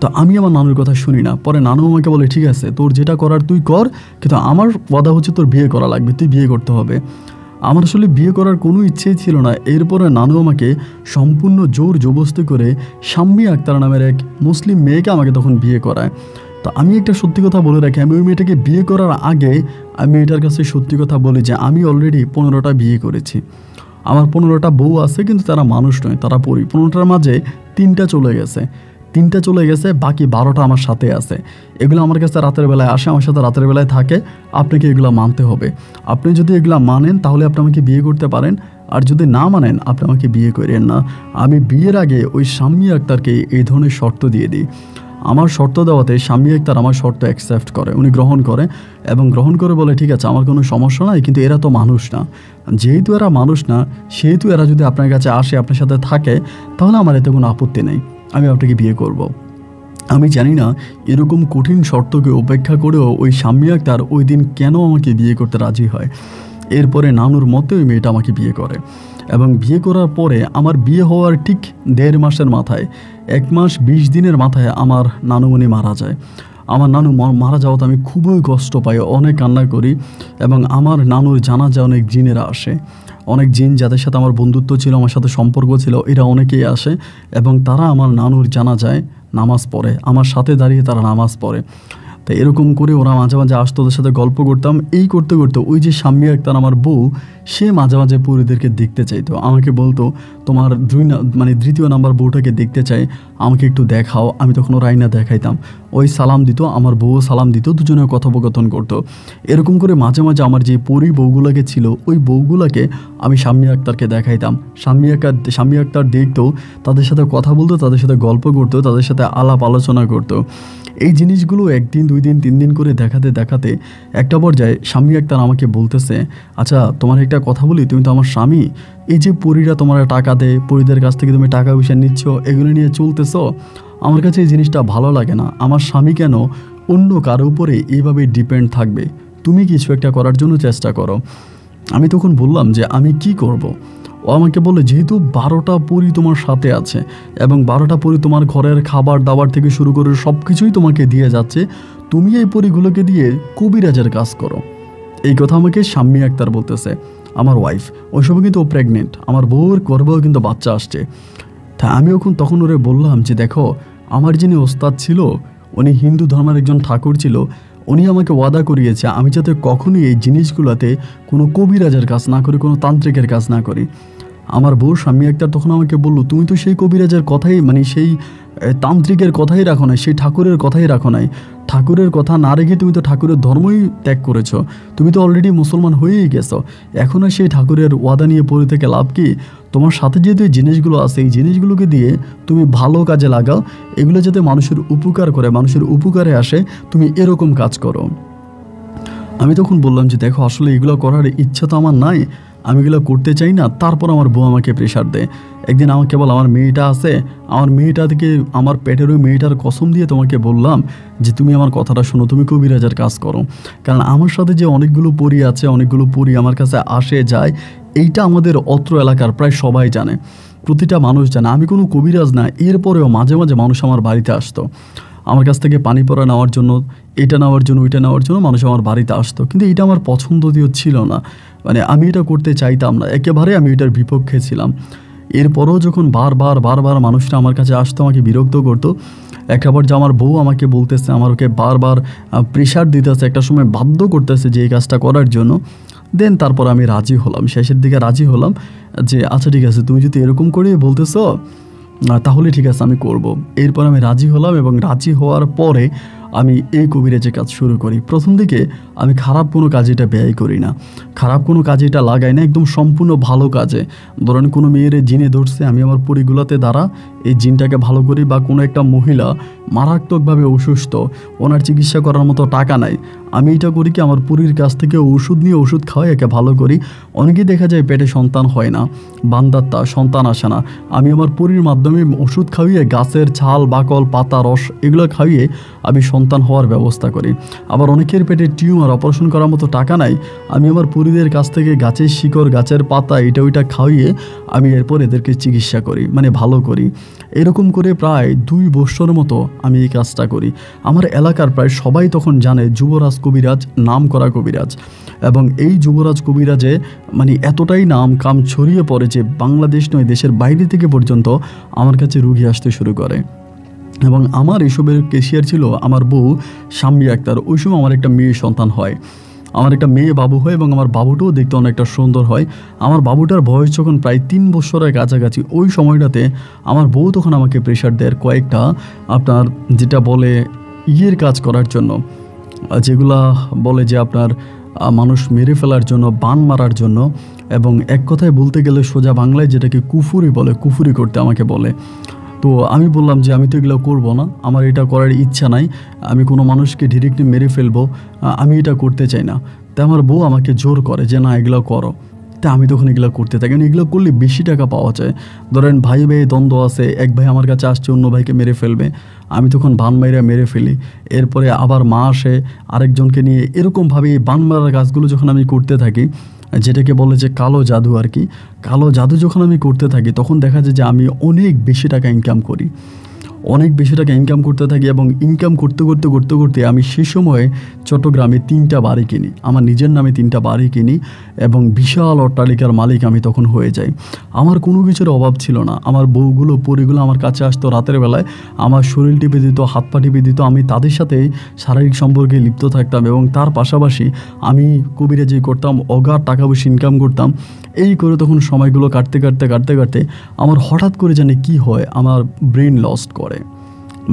তো আমি আমার নানুর কথা শুনি না। পরে নানু আমাকে বলে, ঠিক আছে, তোর যেটা করার তুই কর, কিন্তু আমার ওয়াদা হচ্ছে তোর বিয়ে করা লাগবে, তুই বিয়ে করতে হবে। আমার আসলে বিয়ে করার কোনো ইচ্ছেই ছিল না। এরপরে নানু আমাকে সম্পূর্ণ জোর জবরদস্তি করে শাম্মী আক্তার নামের এক মুসলিম মেয়েকে আমাকে তখন বিয়ে করায়। তো আমি একটা সত্যি কথা বলে রাখি, আমি ওই মেয়েটাকে বিয়ে করার আগে আমি মেয়েটার কাছে সত্যি কথা বলি যে আমি অলরেডি 15টা বিয়ে করেছি, আমার 15টা বউ আছে, কিন্তু তারা মানুষ নয়, তারা পরী। 15টার মাঝে 3টা চলে গেছে, বাকি 12টা আমার সাথে আছে। এগুলো আমার কাছে রাতের বেলায় আসে, আমার সাথে রাতের বেলায় থাকে। আপনাকে এগুলো মানতে হবে। আপনি যদি এগুলো মানেন তাহলে আপনি আমাকে বিয়ে করতে পারেন, আর যদি না মানেন আপনি আমাকে বিয়ে করেন না। আমি বিয়ের আগে ওই শাম্মী আক্তারকে এই ধরনের শর্ত দিয়ে দিই। আমার শর্ত দেওয়াতে শাম্মী আক্তার আমার শর্ত অ্যাকসেপ্ট করে, উনি গ্রহণ করে, এবং গ্রহণ করে বলে, ঠিক আছে, আমার কোনো সমস্যা নাই, কিন্তু এরা তো মানুষ না। যেহেতু এরা মানুষ না, সেহেতু এরা যদি আপনার কাছে আসে, আপনার সাথে থাকে, তাহলে আমার এতে কোনো আপত্তি নেই, আমি আপনাকে বিয়ে করব। আমি জানি না এরকম কঠিন শর্তকে উপেক্ষা করেও ওই শাম্মী আক্তার ওই দিন কেন আমাকে বিয়ে করতে রাজি হয়। এরপরে নানুর মতে ওই মেয়েটা আমাকে বিয়ে করে, এবং বিয়ে করার পরে আমার বিয়ে হওয়ার ঠিক 1.5 মাসের মাথায়, 1 মাস 20 দিনের মাথায় আমার নানুমণি মারা যায়। আমার নানু মারা যাওয়াতে আমি খুবই কষ্ট পাই, অনেক কান্না করি। এবং আমার নানুর জানাজায় অনেক জিনেরা আসে, অনেক জিন যাদের সাথে আমার বন্ধুত্ব ছিল, আমার সাথে সম্পর্ক ছিল, এরা অনেকেই আসে, এবং তারা আমার নানুর জানাজায় নামাজ পড়ে, আমার সাথে দাঁড়িয়ে তারা নামাজ পড়ে। তো এরকম করে ওরা মাঝে মাঝে আসতো, ওদের সাথে গল্প করতাম। এই করতে করতে ওই যে শাম্মী আক্তার আমার বউ, সে মাঝে মাঝে পরীদেরকে দেখতে চাইতো, আমাকে বলতো তোমার দ্বিতীয় নাম্বার বউটাকে দেখতে চাই, আমাকে একটু দেখাও। আমি তখন ওর আয়না দেখাইতাম, ওই সালাম দিত, আমার বউও সালাম দিত, দুজনে কথোপকথন করতো। এরকম করে মাঝে মাঝে আমার যে পরী বউগুলোকে ছিল, ওই বউগুলোকে আমি শাম্মী আক্তারকে দেখাইতাম। শাম্মী আক্তার দেখতো, তাদের সাথে কথা বলতো, তাদের সাথে গল্প করতো, তাদের সাথে আলাপ আলোচনা করতো। এই জিনিসগুলো 1 দিন 2 দিন 3 দিন করে দেখাতে দেখাতে একটা পর্যায়ে শাম্মী আক্তার আমাকে বলতেছে, আচ্ছা তোমার একটা কথা বলি, তুমি তো আমার স্বামী, এই যে পরীরা তোমার টাকা দেয়, পরীদের কাছ থেকে তুমি টাকা পয়সা নিচ্ছ, এগুলো নিয়ে চলতেছো, আমার কাছে এই জিনিসটা ভালো লাগে না। আমার স্বামী কেন অন্য কারো উপরে এইভাবে ডিপেন্ড থাকবে? তুমি কিছু একটা করার জন্য চেষ্টা করো। আমি তখন বললাম যে আমি কি করব? ও আমাকে বলে, যেহেতু 12টা পরী তোমার সাথে আছে, এবং 12টা পরী তোমার ঘরের খাবার দাবার থেকে শুরু করে সব কিছুই তোমাকে দিয়ে যাচ্ছে, তুমি এই পরীগুলোকে দিয়ে কবিরাজের কাজ করো। এই কথা আমাকে শাম্মী আক্তার বলতেছে, আমার ওয়াইফ। ওই সময় কিন্তু ও প্রেগনেন্ট, আমার বউর গর্ভেও কিন্তু বাচ্চা আসছে। তাই আমি তখন ওরে বললাম যে দেখো, আমার যিনি ওস্তাদ ছিল, উনি হিন্দু ধর্মের একজন ঠাকুর ছিল, উনি আমাকে ওয়াদা করিয়েছে আমি যাতে কখনোই এই জিনিসগুলোতে কোনো কবিরাজের কাজ না করি, কোনো তান্ত্রিকের কাজ না করি। আমার বউ শাম্মী আক্তার তখন আমাকে বললো, তুমি তো সেই কবিরাজের কথাই, সেই তান্ত্রিকের কথাই রাখো নাই, সেই ঠাকুরের কথাই রাখো নাই, ঠাকুরের কথা না রেখে তুমি তো ঠাকুরের ধর্মই ত্যাগ করেছো, তুমি তো অলরেডি মুসলমান হয়েই গেছো, এখন আর সেই ঠাকুরের ওয়াদা নিয়ে পড়ে থেকে লাভ কি? তোমার সাথে যেহেতু এই জিনিসগুলো আছে, এই জিনিসগুলোকে দিয়ে তুমি ভালো কাজে লাগাও, এগুলো যাতে মানুষের উপকার করে, মানুষের উপকারে আসে, তুমি এরকম কাজ করো। আমি তখন বললাম যে দেখো আসলে এগুলো করার ইচ্ছা তো আমার নাই, আমি এগুলো করতে চাই না। তারপর আমার বউ আমাকে প্রেশার দেয়। একদিন আমাকে বল, আমার মেয়েটা আছে, আমার মেয়েটা থেকে আমার পেটের ওই মেয়েটার কসম দিয়ে তোমাকে বললাম যে তুমি আমার কথাটা শোনো, তুমি কবিরাজের কাজ করো। কারণ আমার সাথে যে অনেকগুলো পরী আছে, অনেকগুলো পরী আমার কাছে আসে যায়, এইটা আমাদের অত্র এলাকার প্রায় সবাই জানে, প্রতিটা মানুষ জানে আমি কোনো কবিরাজ না। এরপরেও মাঝে মাঝে মানুষ আমার বাড়িতে আসতো, আমার কাছ থেকে পানি পড়া নেওয়ার জন্য, এটা নেওয়ার জন্য, ওইটা নেওয়ার জন্য মানুষ আমার বাড়িতে আসতো। কিন্তু এটা আমার পছন্দনীয় ছিল না, মানে আমি এটা করতে চাইতাম না, একেবারে আমি এটার বিপক্ষে ছিলাম। এরপরও যখন বারবার মানুষরা আমার কাছে আসতো, আমাকে বিরক্ত করতো, একটা পর যে আমার বউ আমাকে বলতেছে, আমার ওকে বারবার প্রেশার দিতেছে, একটা সময় বাধ্য করতেছে যে এই কাজটা করার জন্য। দেন তারপর আমি রাজি হলাম, শেষের দিকে রাজি হলাম যে আচ্ছা ঠিক আছে, তুমি যদি এরকম করে বলতেছো তাহলে ঠিক আছে আমি করব। এরপর আমি রাজি হলাম এবং রাজি হওয়ার পরে আমি এই কবিরাজের কাজ শুরু করি। প্রথম দিকে আমি খারাপ কোনো কাজে এটা ব্যয় করি না, খারাপ কোনো কাজে এটা লাগাই না, একদম সম্পূর্ণ ভালো কাজে। ধরেন কোনো মেয়ের জিনে ধরছে, আমি আমার পরিগুলাতে দ্বারা এই জিনটাকে ভালো করি, বা কোনো একটা মহিলা মারাত্মকভাবে অসুস্থ, ওনার চিকিৎসা করার মতো টাকা নাই, আমি এটা করি কি আমার পুরীর কাছ থেকে ওষুধ নিয়ে ওষুধ খাওয়াই একে ভালো করি। অনেকেই দেখা যায় পেটে সন্তান হয় না, বান্দাত্তা সন্তান আসে না, আমি আমার পুরীর মাধ্যমে ওষুধ খাইয়ে, গাছের ছাল বাকল পাতা রস এগুলো খাইয়ে আমি সন্তান হওয়ার ব্যবস্থা করি। আবার অনেকের পেটে টিউমার, অপারেশন করার মতো টাকা নাই, আমি আমার পুরীদের কাছ থেকে গাছের শিকড়, গাছের পাতা এটা ওইটা খাইয়ে আমি এরপর এদেরকে চিকিৎসা করি, মানে ভালো করি। এরকম করে প্রায় 2 বছর মতো আমি এই কাজটা করি। আমার এলাকার প্রায় সবাই তখন জানে যুবরাজ কবিরাজ নাম করা কবিরাজ, এবং এই যুবরাজ কবিরাজে মানে এতটাই নাম কাম ছড়িয়ে পড়ে যে বাংলাদেশ নয়, দেশের বাইরে থেকে পর্যন্ত আমার কাছে রুগী আসতে শুরু করে। এবং আমার এসবের কেশিয়ার ছিল আমার বউ শাম্মী আক্তার। ওই সময় আমার একটা মেয়ে সন্তান হয়, আমার একটা মেয়ে বাবু হয়, এবং আমার বাবুটাও দেখতে অনেকটা সুন্দর হয়। আমার বাবুটার বয়স যখন প্রায় 3 বছরের কাছাকাছি, ওই সময়টাতে আমার বউ তখন আমাকে প্রেশার দেয় কয়েকটা আপনার যেটা বলে ইয়ের কাজ করার জন্য, যেগুলা বলে যে আপনার মানুষ মেরে ফেলার জন্য, বান মারার জন্য, এবং এক কথায় বলতে গেলে সোজা বাংলায় যেটাকে কুফুরি বলে, কুফুরি করতে আমাকে বলে। তো আমি বললাম যে আমি তো এগুলো করবো না, আমার এটা করার ইচ্ছা নাই, আমি কোনো মানুষকে ডিরেক্টলি মেরে ফেলবো, আমি এটা করতে চাই না। তাই আমার বউ আমাকে জোর করে যে না এগুলো করো। তা আমি তখন এগুলো করতে থাকি, এগুলো করলে বেশি টাকা পাওয়া যায়। ধরেন ভাই ভাই দ্বন্দ্ব আছে, এক ভাই আমার কাছে আসছে অন্য ভাইকে মেরে ফেলবে, আমি তখন বান মাইরা মেরে ফেলি। এরপরে আবার মা আসে আরেকজনকে নিয়ে, এরকমভাবে এই বান মারার কাজগুলো যখন আমি করতে থাকি, যেটাকে বলে যে কালো জাদু আর কি, কালো জাদু যখন আমি করতে থাকি তখন দেখা যায় যে আমি অনেক বেশি টাকা ইনকাম করি, অনেক বেশি টাকা ইনকাম করতে থাকি। এবং ইনকাম করতে করতে করতে করতে আমি সে সময়ে চট্টগ্রামে 3টা বাড়ি কিনি, আমার নিজের নামে 3টা বাড়ি কিনি, এবং বিশাল অট্টালিকার মালিক আমি তখন হয়ে যাই। আমার কোনো কিছুর অভাব ছিল না। আমার বউগুলো পরিগুলো আমার কাছে আসতো রাতের বেলায়, আমার শরীর টিপে দিত, হাত পা টিপে দিত, আমি তাদের সাথে শারীরিক সম্পর্কে লিপ্ত থাকতাম, এবং তার পাশাপাশি আমি কবিরাজি করতাম, অগাধ টাকা পয়সা ইনকাম করতাম। এই করে তখন সময়গুলো কাটতে কাটতে কাটতে কাটতে আমার হঠাৎ করে জানি কি হয়, আমার ব্রেন লস্ট করে।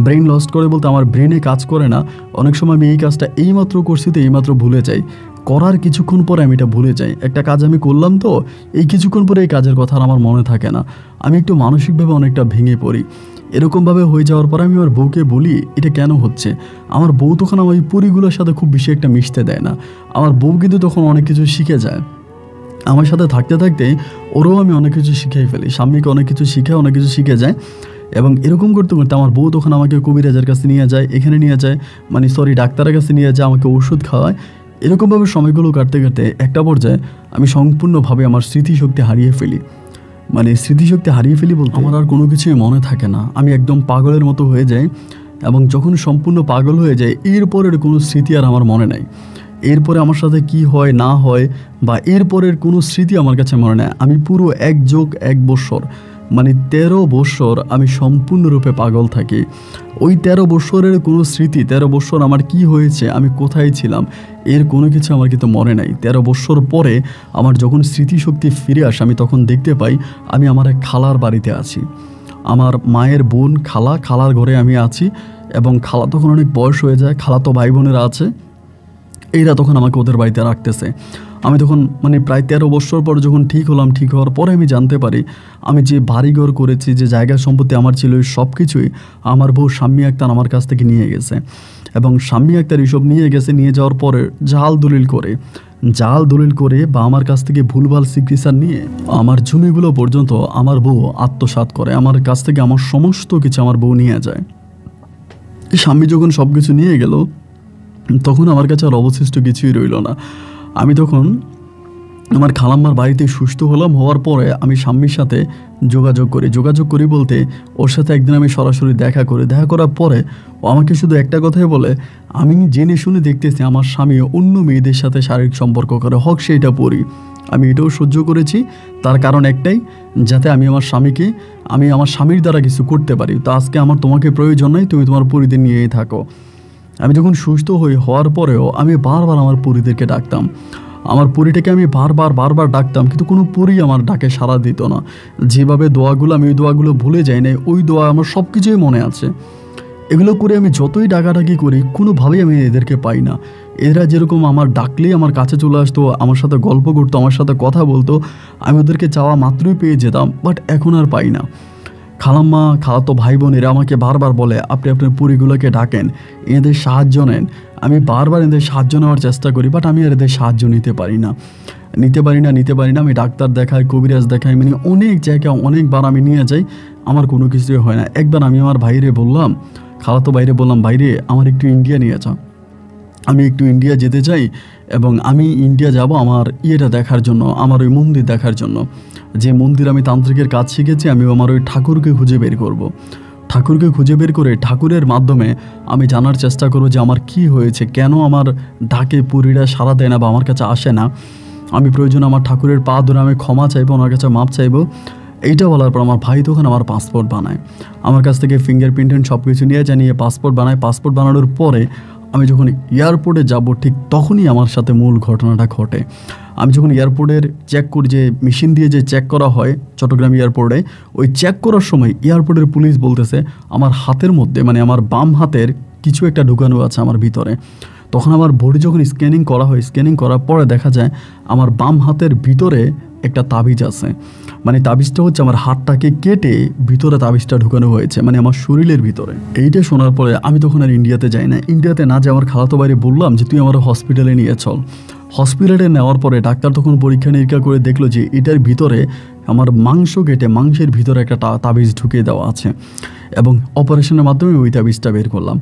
ব্রেন লস্ট করে বলতে আমার ব্রেনে কাজ করে না। অনেক সময় আমি এই কাজটা এইমাত্র করছি তো এইমাত্র ভুলে যাই, করার কিছুক্ষণ পরে আমি এটা ভুলে যাই। একটা কাজ আমি করলাম তো এই কিছুক্ষণ পরে এই কাজের কথা আর আমার মনে থাকে না, আমি একটু মানসিকভাবে অনেকটা ভেঙে পড়ি। এরকমভাবে হয়ে যাওয়ার পর আমি আমার বউকে বলি এটা কেন হচ্ছে। আমার বউ তখন আমার ওই পরিগুলোর সাথে খুব বেশি একটা মিশতে দেয় না। আমার বউ কিন্তু তখন অনেক কিছু শিখে যায়, আমার সাথে থাকতে থাকতে ওরও আমি অনেক কিছু শিখেই ফেলি, স্বামীকে অনেক কিছু শিখে, অনেক কিছু শিখে যায়। এবং এরকম করতে করতে আমার বউ তখন আমাকে কবিরাজের কাছে নিয়ে যায়, এখানে নিয়ে যায়, মানে সরি ডাক্তারের কাছে নিয়ে যায়, আমাকে ওষুধ খাওয়ায়। এরকমভাবে সময়গুলো কাটতে কাটতে একটা পর্যায়ে আমি সম্পূর্ণভাবে আমার স্মৃতিশক্তি হারিয়ে ফেলি। মানে স্মৃতিশক্তি হারিয়ে ফেলি বলতে আমার আর কোনো কিছুই মনে থাকে না, আমি একদম পাগলের মতো হয়ে যাই। এবং যখন সম্পূর্ণ পাগল হয়ে যায় এরপরের কোনো স্মৃতি আর আমার মনে নাই। এরপরে আমার সাথে কি হয় না হয় বা এরপরের কোনো স্মৃতি আমার কাছে মনে নেই। আমি পুরো 1+1 বছর মানে 13 বছর আমি সম্পূর্ণরূপে পাগল থাকি। ওই 13 বছরের কোনো স্মৃতি, 13 বছর আমার কি হয়েছে, আমি কোথায় ছিলাম, এর কোনো কিছু আমার কিন্তু মনে নাই। 13 বছর পরে আমার যখন স্মৃতিশক্তি ফিরে আসে আমি তখন দেখতে পাই আমি আমার এক খালার বাড়িতে আছি, আমার মায়ের বোন খালার ঘরে আমি আছি। এবং খালা তখন অনেক বয়স হয়ে যায়, খালাতো ভাই বোনেরা আছে, এরা তখন আমাকে ওদের বাড়িতে রাখতেছে। আমি তখন মানে প্রায় 13 বছর পর যখন ঠিক হলাম, ঠিক হওয়ার পরে আমি জানতে পারি আমি যে বাড়িঘর করেছি, যে জায়গা সম্পত্তি আমার ছিল, এই সব কিছুই আমার বউ শাম্মী আক্তার আমার কাছ থেকে নিয়ে গেছে। এবং শাম্মী আক্তার এইসব নিয়ে গেছে, নিয়ে যাওয়ার পরে জাল দলিল করে বা আমার কাছ থেকে ভুলভাল সিগনেচার নিয়ে আমার জমিগুলো পর্যন্ত আমার বউ আত্মসাৎ করে। আমার কাছ থেকে আমার সমস্ত কিছু আমার বউ নিয়ে যায়। স্বামী যখন সব কিছু নিয়ে গেল, তখন আমার কাছে আর অবশিষ্ট কিছুই রইল না। আমি তখন আমার খালাম্মার বাড়িতে সুস্থ হলাম। হওয়ার পরে আমি স্বামীর সাথে যোগাযোগ করি বলতে ওর সাথে একদিন আমি সরাসরি দেখা করার পরে ও আমাকে শুধু একটা কথাই বলে, আমি জেনে শুনে দেখতেছি আমার স্বামী অন্য মেয়েদের সাথে শারীরিক সম্পর্ক করে, হোক সেইটা পরি। আমি এটাও সহ্য করেছি, তার কারণ একটাই, যাতে আমি আমার স্বামীর দ্বারা কিছু করতে পারি। তো আজকে আমার তোমাকে প্রয়োজন নাই, তুমি তোমার পরিদের নিয়েই থাকো। আমি যখন সুস্থ হওয়ার পরেও আমি বারবার আমার পরিদেরকে ডাকতাম, আমার পরিটাকে আমি বারবার ডাকতাম, কিন্তু কোনো পরি আমার ডাকে সাড়া দিত না। যেভাবে দোয়াগুলো, আমি ওই দোয়াগুলো ভুলে যাই না, ওই দোয়া আমার সব কিছুই মনে আছে। এগুলো করে আমি যতই ডাকাডাকি করি, কোনোভাবেই আমি এদেরকে পাই না। এরা যেরকম আমার ডাকলেই আমার কাছে চলে আসতো, আমার সাথে গল্প করতো, আমার সাথে কথা বলতো, আমি ওদেরকে চাওয়া মাত্রই পেয়ে যেতাম, বাট এখন আর পাই না। খালাম্মা, খালাতো ভাই বোন এরা আমাকে বারবার বলে, আপনি আপনার পরিগুলোকে ডাকেন, এদের সাহায্য নেন। আমি বারবার এদের সাহায্য নেওয়ার চেষ্টা করি, বাট আমি আর এদের সাহায্য নিতে পারি না। আমি ডাক্তার দেখাই, কবিরাজ দেখাই, মানে অনেক জায়গায় অনেকবার আমি নিয়ে যাই, আমার কোনো কিছুই হয় না। একবার আমি আমার খালাতো ভাইরে বললাম, ভাইরে আমার একটু ইন্ডিয়া নিয়ে যাও, আমি একটু ইন্ডিয়া যেতে চাই এবং আমি ইন্ডিয়া যাব আমার দেখার জন্য, আমার ওই মন্দির দেখার জন্য, যে মন্দির আমি তান্ত্রিকের কাজ শিখেছি। আমি আমার ওই ঠাকুরকে খুঁজে বের করব। ঠাকুরকে খুঁজে বের করে ঠাকুরের মাধ্যমে আমি জানার চেষ্টা করব যে আমার কি হয়েছে, কেন আমার ডাকে পুরীরা সাড়া দেয় না বা আমার কাছে আসে না। আমি প্রয়োজন আমার ঠাকুরের পা ধরে আমি ক্ষমা চাইবো, ওনার কাছে মাপ চাইবো। এইটা বলার পর আমার ভাই তখন আমার পাসপোর্ট বানায়, আমার কাছ থেকে ফিঙ্গারপ্রিন্ট সব কিছু নিয়ে জানিয়ে পাসপোর্ট বানানোর পরে আমি যখন এয়ারপোর্টে যাব, ঠিক তখনই আমার সাথে মূল ঘটনাটা ঘটে। আমি যখন এয়ারপোর্টের চেক করি, যে মেশিন দিয়ে যে চেক করা হয় চট্টগ্রাম এয়ারপোর্টে, ওই চেক করার সময় এয়ারপোর্টের পুলিশ বলতেছে আমার হাতের মধ্যে, মানে আমার বাম হাতের কিছু একটা ঢুকানো আছে আমার ভিতরে। তখন আমার বডি যখন স্ক্যানিং করা হয়, স্ক্যানিং করার পরে দেখা যায় আমার বাম হাতের ভিতরে একটা তাবিজ আছে। মানে তাবিজটা হচ্ছে আমার হাতটাকে কেটে ভিতরে তাবিজটা ঢুকানো হয়েছে, মানে আমার শরীরের ভিতরে। এইটা শোনার পরে আমি তখন আর ইন্ডিয়াতে যাই না। ইন্ডিয়াতে না যে আমার খালাতো বাইরে বললাম যে তুই আমার হসপিটালে নিয়ে চল। হসপিটালে নেওয়ার পরে ডাক্তার তখন পরীক্ষা নিরীক্ষা করে দেখলো যে এটার ভিতরে আমার মাংস কেটে মাংসের ভিতরে একটা তাবিজ ঢুকিয়ে দেওয়া আছে। এবং অপারেশনের মাধ্যমে ওই তাবিজটা বের করলাম।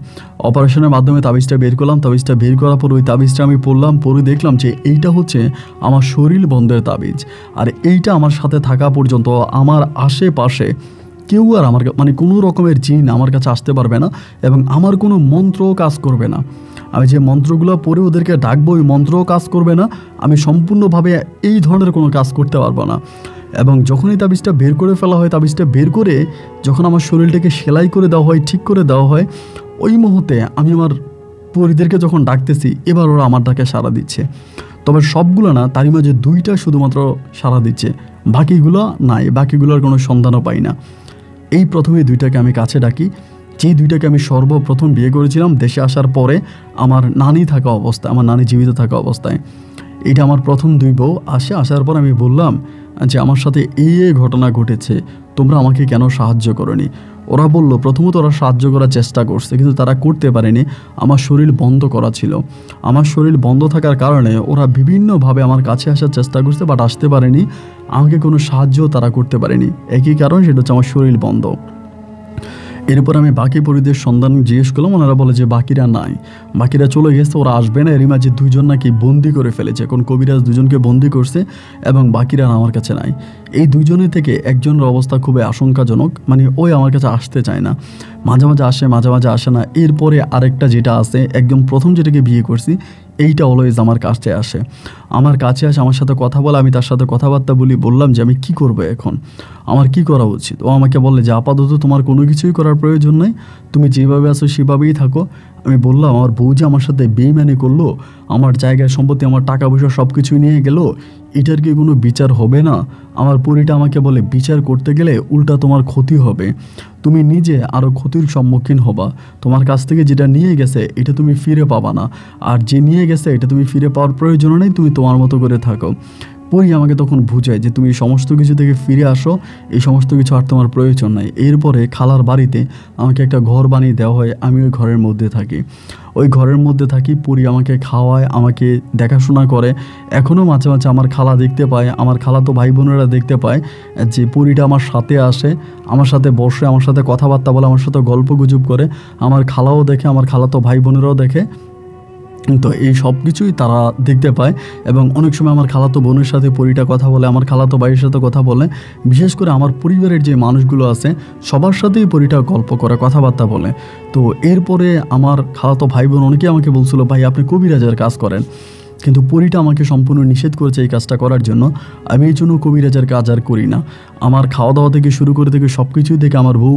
তাবিজটা বের করার পর ওই তাবিজটা আমি পরে দেখলাম যে এইটা হচ্ছে আমার শরীর বন্ধের তাবিজ। আর এইটা আমার সাথে থাকা পর্যন্ত আমার আশেপাশে কেউ আর আমার মানে কোনো রকমের জিন আমার কাছে আসতে পারবে না, এবং আমার কোনো মন্ত্রও কাজ করবে না। আমি যে মন্ত্রগুলো পড়ে ওদেরকে ডাকবো, ওই মন্ত্রও কাজ করবে না। আমি সম্পূর্ণভাবে এই ধরনের কোনো কাজ করতে পারবো না। এবং যখন এই তাবিজটা বের করে ফেলা হয়, তাবিজটা বের করে যখন আমার শরীরটাকে সেলাই করে দেওয়া হয়, ঠিক করে দেওয়া হয়, ওই মুহূর্তে আমি আমার পরিদেরকে যখন ডাকতেছি, এবার ওরা আমার ডাকে সাড়া দিচ্ছে। তবে সবগুলো না, তারই মাঝে 2টা শুধুমাত্র সাড়া দিচ্ছে, বাকিগুলো নাই, বাকিগুলোর কোনো সন্ধানও পাই না। এই প্রথমে 2টাকে আমি কাছে ডাকি, যে 2টাকে আমি সর্বপ্রথম বিয়ে করেছিলাম দেশে আসার পরে, আমার নানি জীবিত থাকা অবস্থায়। এটা আমার প্রথম 2 বউ আসার পর আমি বললাম যে আমার সাথে এই ঘটনা ঘটেছে, তোমরা আমাকে কেন সাহায্য করোনি? ওরা বলল, প্রথমত ওরা সাহায্য করার চেষ্টা করছে, কিন্তু তারা করতে পারেনি। আমার শরীর বন্ধ করা ছিল। আমার শরীর বন্ধ থাকার কারণে ওরা বিভিন্নভাবে আমার কাছে আসার চেষ্টা করছে, বাট আসতে পারেনি। আমাকে কোনো সাহায্যও তারা করতে পারেনি। একই কারণ, সেটা হচ্ছে আমার শরীর বন্ধ। এরপর আমি বাকি পরিদের সন্ধান জিজ্ঞেস করলাম, ওনারা বলে যে বাকিরা নাই, বাকিরা চলে গেছে, ওরা আসবে না। এরই মাঝে 2জন নাকি বন্দি করে ফেলেছে, এখন কবিরাজ 2জনকে বন্দি করছে এবং বাকিরা আমার কাছে নাই। এই 2জনের থেকে একজনের অবস্থা খুবই আশঙ্কাজনক, মানে ওই আমার কাছে আসতে চায় না, মাঝে মাঝে আসে, মাঝে মাঝে আসে না। এরপরে আরেকটা যেটা আছে, একদম প্রথম যেটাকে বিয়ে করছি, এইটা অলওয়েজ আমার কাছে আসে, আমার সাথে কথা বলে। আমি তার সাথে কথাবার্তা বললাম যে আমি কি করবো এখন, আমার কি করা উচিত। ও আমাকে বললে যে আপাতত তোমার কোনো কিছুই করার প্রয়োজন নেই, তুমি যেভাবে আছো সেভাবেই থাকো। আমি বললাম আমার বউ যে আমার সাথে বেইমানি করলো, আমার জায়গায় সম্পত্তি, আমার টাকা পয়সা সব কিছুই নিয়ে গেল, এটার কি কোনো বিচার হবে না? আমার পরীটা আমাকে বলে বিচার করতে গেলে উল্টা তোমার ক্ষতি হবে, তুমি নিজে আরও ক্ষতির সম্মুখীন হবা, তোমার কাছ থেকে যেটা নিয়ে গেছে এটা তুমি ফিরে পাবা না, আর যে নিয়ে গেছে এটা তুমি ফিরে পাওয়ার প্রয়োজন নেই, তুমি তোমার মতো করে থাকো। পরি আমাকে তখন বুঝায় যে তুমি সমস্ত কিছু থেকে ফিরে আসো, এই সমস্ত কিছু আর তোমার প্রয়োজন নাই। এরপরে খালার বাড়িতে আমাকে একটা ঘর বানিয়ে দেওয়া হয়, আমি ওই ঘরের মধ্যে থাকি। ওই ঘরের মধ্যে থাকি, পরি আমাকে খাওয়ায়, আমাকে দেখাশোনা করে। এখনও মাঝে মাঝে আমার খালা দেখতে পায়, আমার খালাতো ভাই বোনেরা দেখতে পায় যে পরিটা আমার সাথে আসে, আমার সাথে বসে, আমার সাথে কথাবার্তা বলে, আমার সাথে গল্প গুজব করে। আমার খালাও দেখে, আমার খালাতো ভাই বোনেরাও দেখে। তো এই সব কিছুই তারা দেখতে পায় এবং অনেক সময় আমার খালাতো বোনের সাথে পরিটা কথা বলে, আমার খালাতো ভাইয়ের সাথে কথা বলে। বিশেষ করে আমার পরিবারের যে মানুষগুলো আছে সবার সাথেই পরিটা গল্প করে, কথাবার্তা বলে। তো এরপরে আমার খালাতো ভাই বোন অনেকেই আমাকে বলছিল, ভাই আপনি কবিরাজের কাজ করেন, কিন্তু পরিটা আমাকে সম্পূর্ণ নিষেধ করেছে এই কাজটা করার জন্য। আমি এই জন্য কবিরাজের কাজ আর করি না। আমার খাওয়া দাওয়া থেকে শুরু করে থেকে সব কিছুই থেকে আমার বউ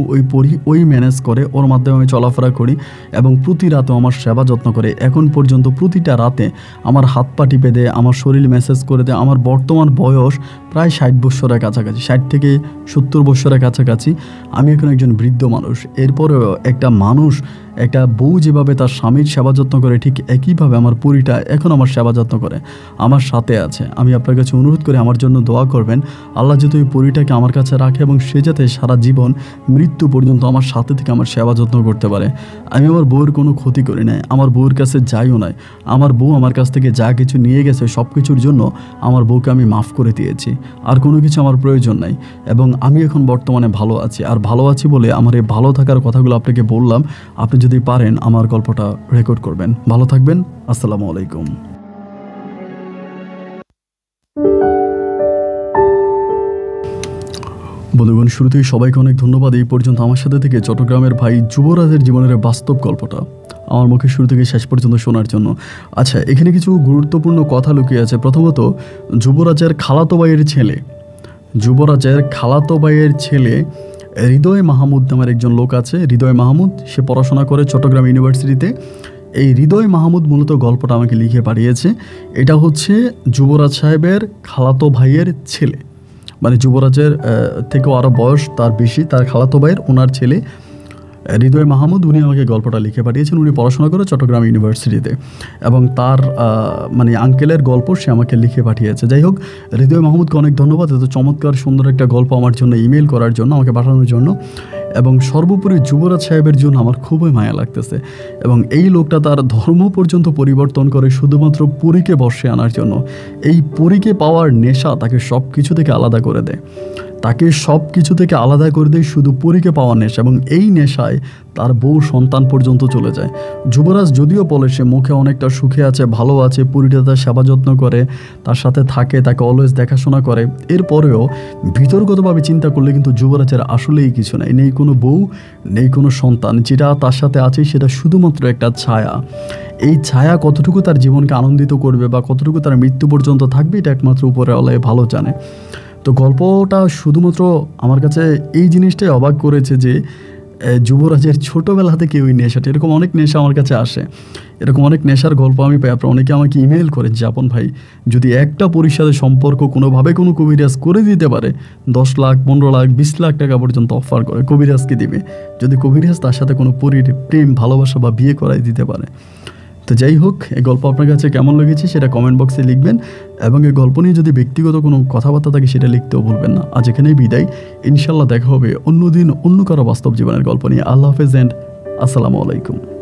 ওই ম্যানেজ করে, ওর মাধ্যমে আমি চলাফেরা করি এবং প্রতি রাতেও আমার সেবা যত্ন করে। এখন পর্যন্ত প্রতিটা রাতে আমার হাত পা টিপে দেয়, আমার শরীর ম্যাসেজ করে দেয়। আমার বর্তমান বয়স প্রায় 60 বছরের কাছাকাছি, 60 থেকে 70 বছরের কাছাকাছি। আমি এখন একজন বৃদ্ধ মানুষ। এরপরেও একটা মানুষ, একটা বউ যেভাবে তার স্বামীর সেবা যত্ন করে, ঠিক একইভাবে আমার পরিটা এখন আমার সেবা যত্ন করে, আমার সাথে আছে। আমি আপনার কাছে অনুরোধ করে আমার জন্য দোয়া করবেন, আল্লাহ যাতে ওই পরিটাকে আমার কাছে রাখে এবং সে যাতে সারা জীবন মৃত্যু পর্যন্ত আমার সাথে থেকে আমার সেবা যত্ন করতে পারে। আমি আমার বউয়ের কোনো ক্ষতি করি নাই, আমার বউয়ের কাছে যাইও নাই। আমার বউ আমার কাছ থেকে যা কিছু নিয়ে গেছে সব কিছুর জন্য আমার বউকে আমি মাফ করে দিয়েছি। আর কোনো কিছু আমার প্রয়োজন নাই এবং আমি এখন বর্তমানে ভালো আছি। আর ভালো আছি বলে আমার এই ভালো থাকার কথাগুলো আপনাকে বললাম। আপনি যদি পারেন আমার গল্পটা রেকর্ড করবেন। ভালো থাকবেন। আসসালামু আলাইকুম। বন্ধুগণ, শুরুতেই সবাইকে অনেক ধন্যবাদ এই পর্যন্ত আমার সাথে থেকে চট্টগ্রামের ভাই যুবরাজের জীবনের বাস্তব গল্পটা আমার মুখে শুরু থেকে শেষ পর্যন্ত শোনার জন্য। আচ্ছা, এখানে কিছু গুরুত্বপূর্ণ কথা লুকিয়ে আছে। প্রথমত, যুবরাজের খালাতো ভাইয়ের ছেলে হৃদয় মাহমুদ নামের একজন লোক আছে। হৃদয় মাহমুদ, সে পড়াশোনা করে চট্টগ্রাম ইউনিভার্সিটিতে। এই হৃদয় মাহমুদ মূলত গল্পটা আমাকে লিখে পাঠিয়েছে। এটা হচ্ছে যুবরাজ সাহেবের খালাতো ভাইয়ের ছেলে, মানে যুবরাজের থেকেও আরও বয়স তার বেশি, তার খালাতো ভাইয়ের ওনার ছেলে হৃদয় মাহমুদ। উনি আমাকে গল্পটা লিখে পাঠিয়েছেন। উনি পড়াশোনা করে চট্টগ্রাম ইউনিভার্সিটিতে এবং তার মানে আঙ্কেলের গল্প সে আমাকে লিখে পাঠিয়েছে। যাই হোক, হৃদয় মাহমুদকে অনেক ধন্যবাদ এত চমৎকার সুন্দর একটা গল্প আমার জন্য ইমেল করার জন্য, আমাকে পাঠানোর জন্য। এবং সর্বোপরি যুবরাজ সাহেবের জন্য আমার খুবই মায়া লাগতেছে এবং এই লোকটা তার ধর্ম পর্যন্ত পরিবর্তন করে শুধুমাত্র পরীকে বর্ষে আনার জন্য। এই পরীকে পাওয়ার নেশা তাকে সব কিছু থেকে আলাদা করে দেয়, শুধু পরীকে পাওয়ার নেশা, এবং এই নেশায় তার বউ সন্তান পর্যন্ত চলে যায়। যুবরাজ যদিও বলে সে মুখে অনেকটা সুখে আছে, ভালো আছে, পরীটা তার সেবা যত্ন করে, তার সাথে থাকে, তাকে অলওয়েজ দেখাশোনা করে, এরপরেও ভিতরগতভাবে চিন্তা করলে কিন্তু যুবরাজের আসলেই কিছু নাই, নেই কোনো বউ, নেই কোনো সন্তান। যেটা তার সাথে আছে সেটা শুধুমাত্র একটা ছায়া। এই ছায়া কতটুকু তার জীবনকে আনন্দিত করবে বা কতটুকু তার মৃত্যু পর্যন্ত থাকবে, এটা একমাত্র উপরে আল্লাহ ভালো জানে। তো গল্পটা শুধুমাত্র আমার কাছে এই জিনিসটাই অবাক করেছে যে যুবরাজের ছোটোবেলা থেকে ওই নেশাটা, এরকম অনেক নেশা আমার কাছে আসে, এরকম অনেক নেশার গল্প আমি পাই। আপনারা অনেকে আমাকে ইমেল করেন যে আপন ভাই, যদি একটা পরীর সাথে সম্পর্ক কোনোভাবে কোনো কবিরাজ করে দিতে পারে, 10 লাখ, 15 লাখ, 20 লাখ টাকা পর্যন্ত অফার করে কবিরাজকে দিবে, যদি কবিরাজ তার সাথে কোনো পরীর প্রেম, ভালোবাসা বা বিয়ে করাই দিতে পারে। তো যাই হোক, এই গল্প আপনার কাছে কেমন লেগেছে সেটা কমেন্ট বক্সে লিখবেন এবং এই গল্প নিয়ে যদি ব্যক্তিগত কোনো কথাবার্তা থাকে সেটা লিখতেও ভুলবেন না। আজ এখানেই বিদায়, ইনশাল্লাহ দেখা হবে অন্যদিন অন্য কারো বাস্তব জীবনের গল্প নিয়ে। আল্লাহ হাফেজ এন্ড আসসালামু আলাইকুম।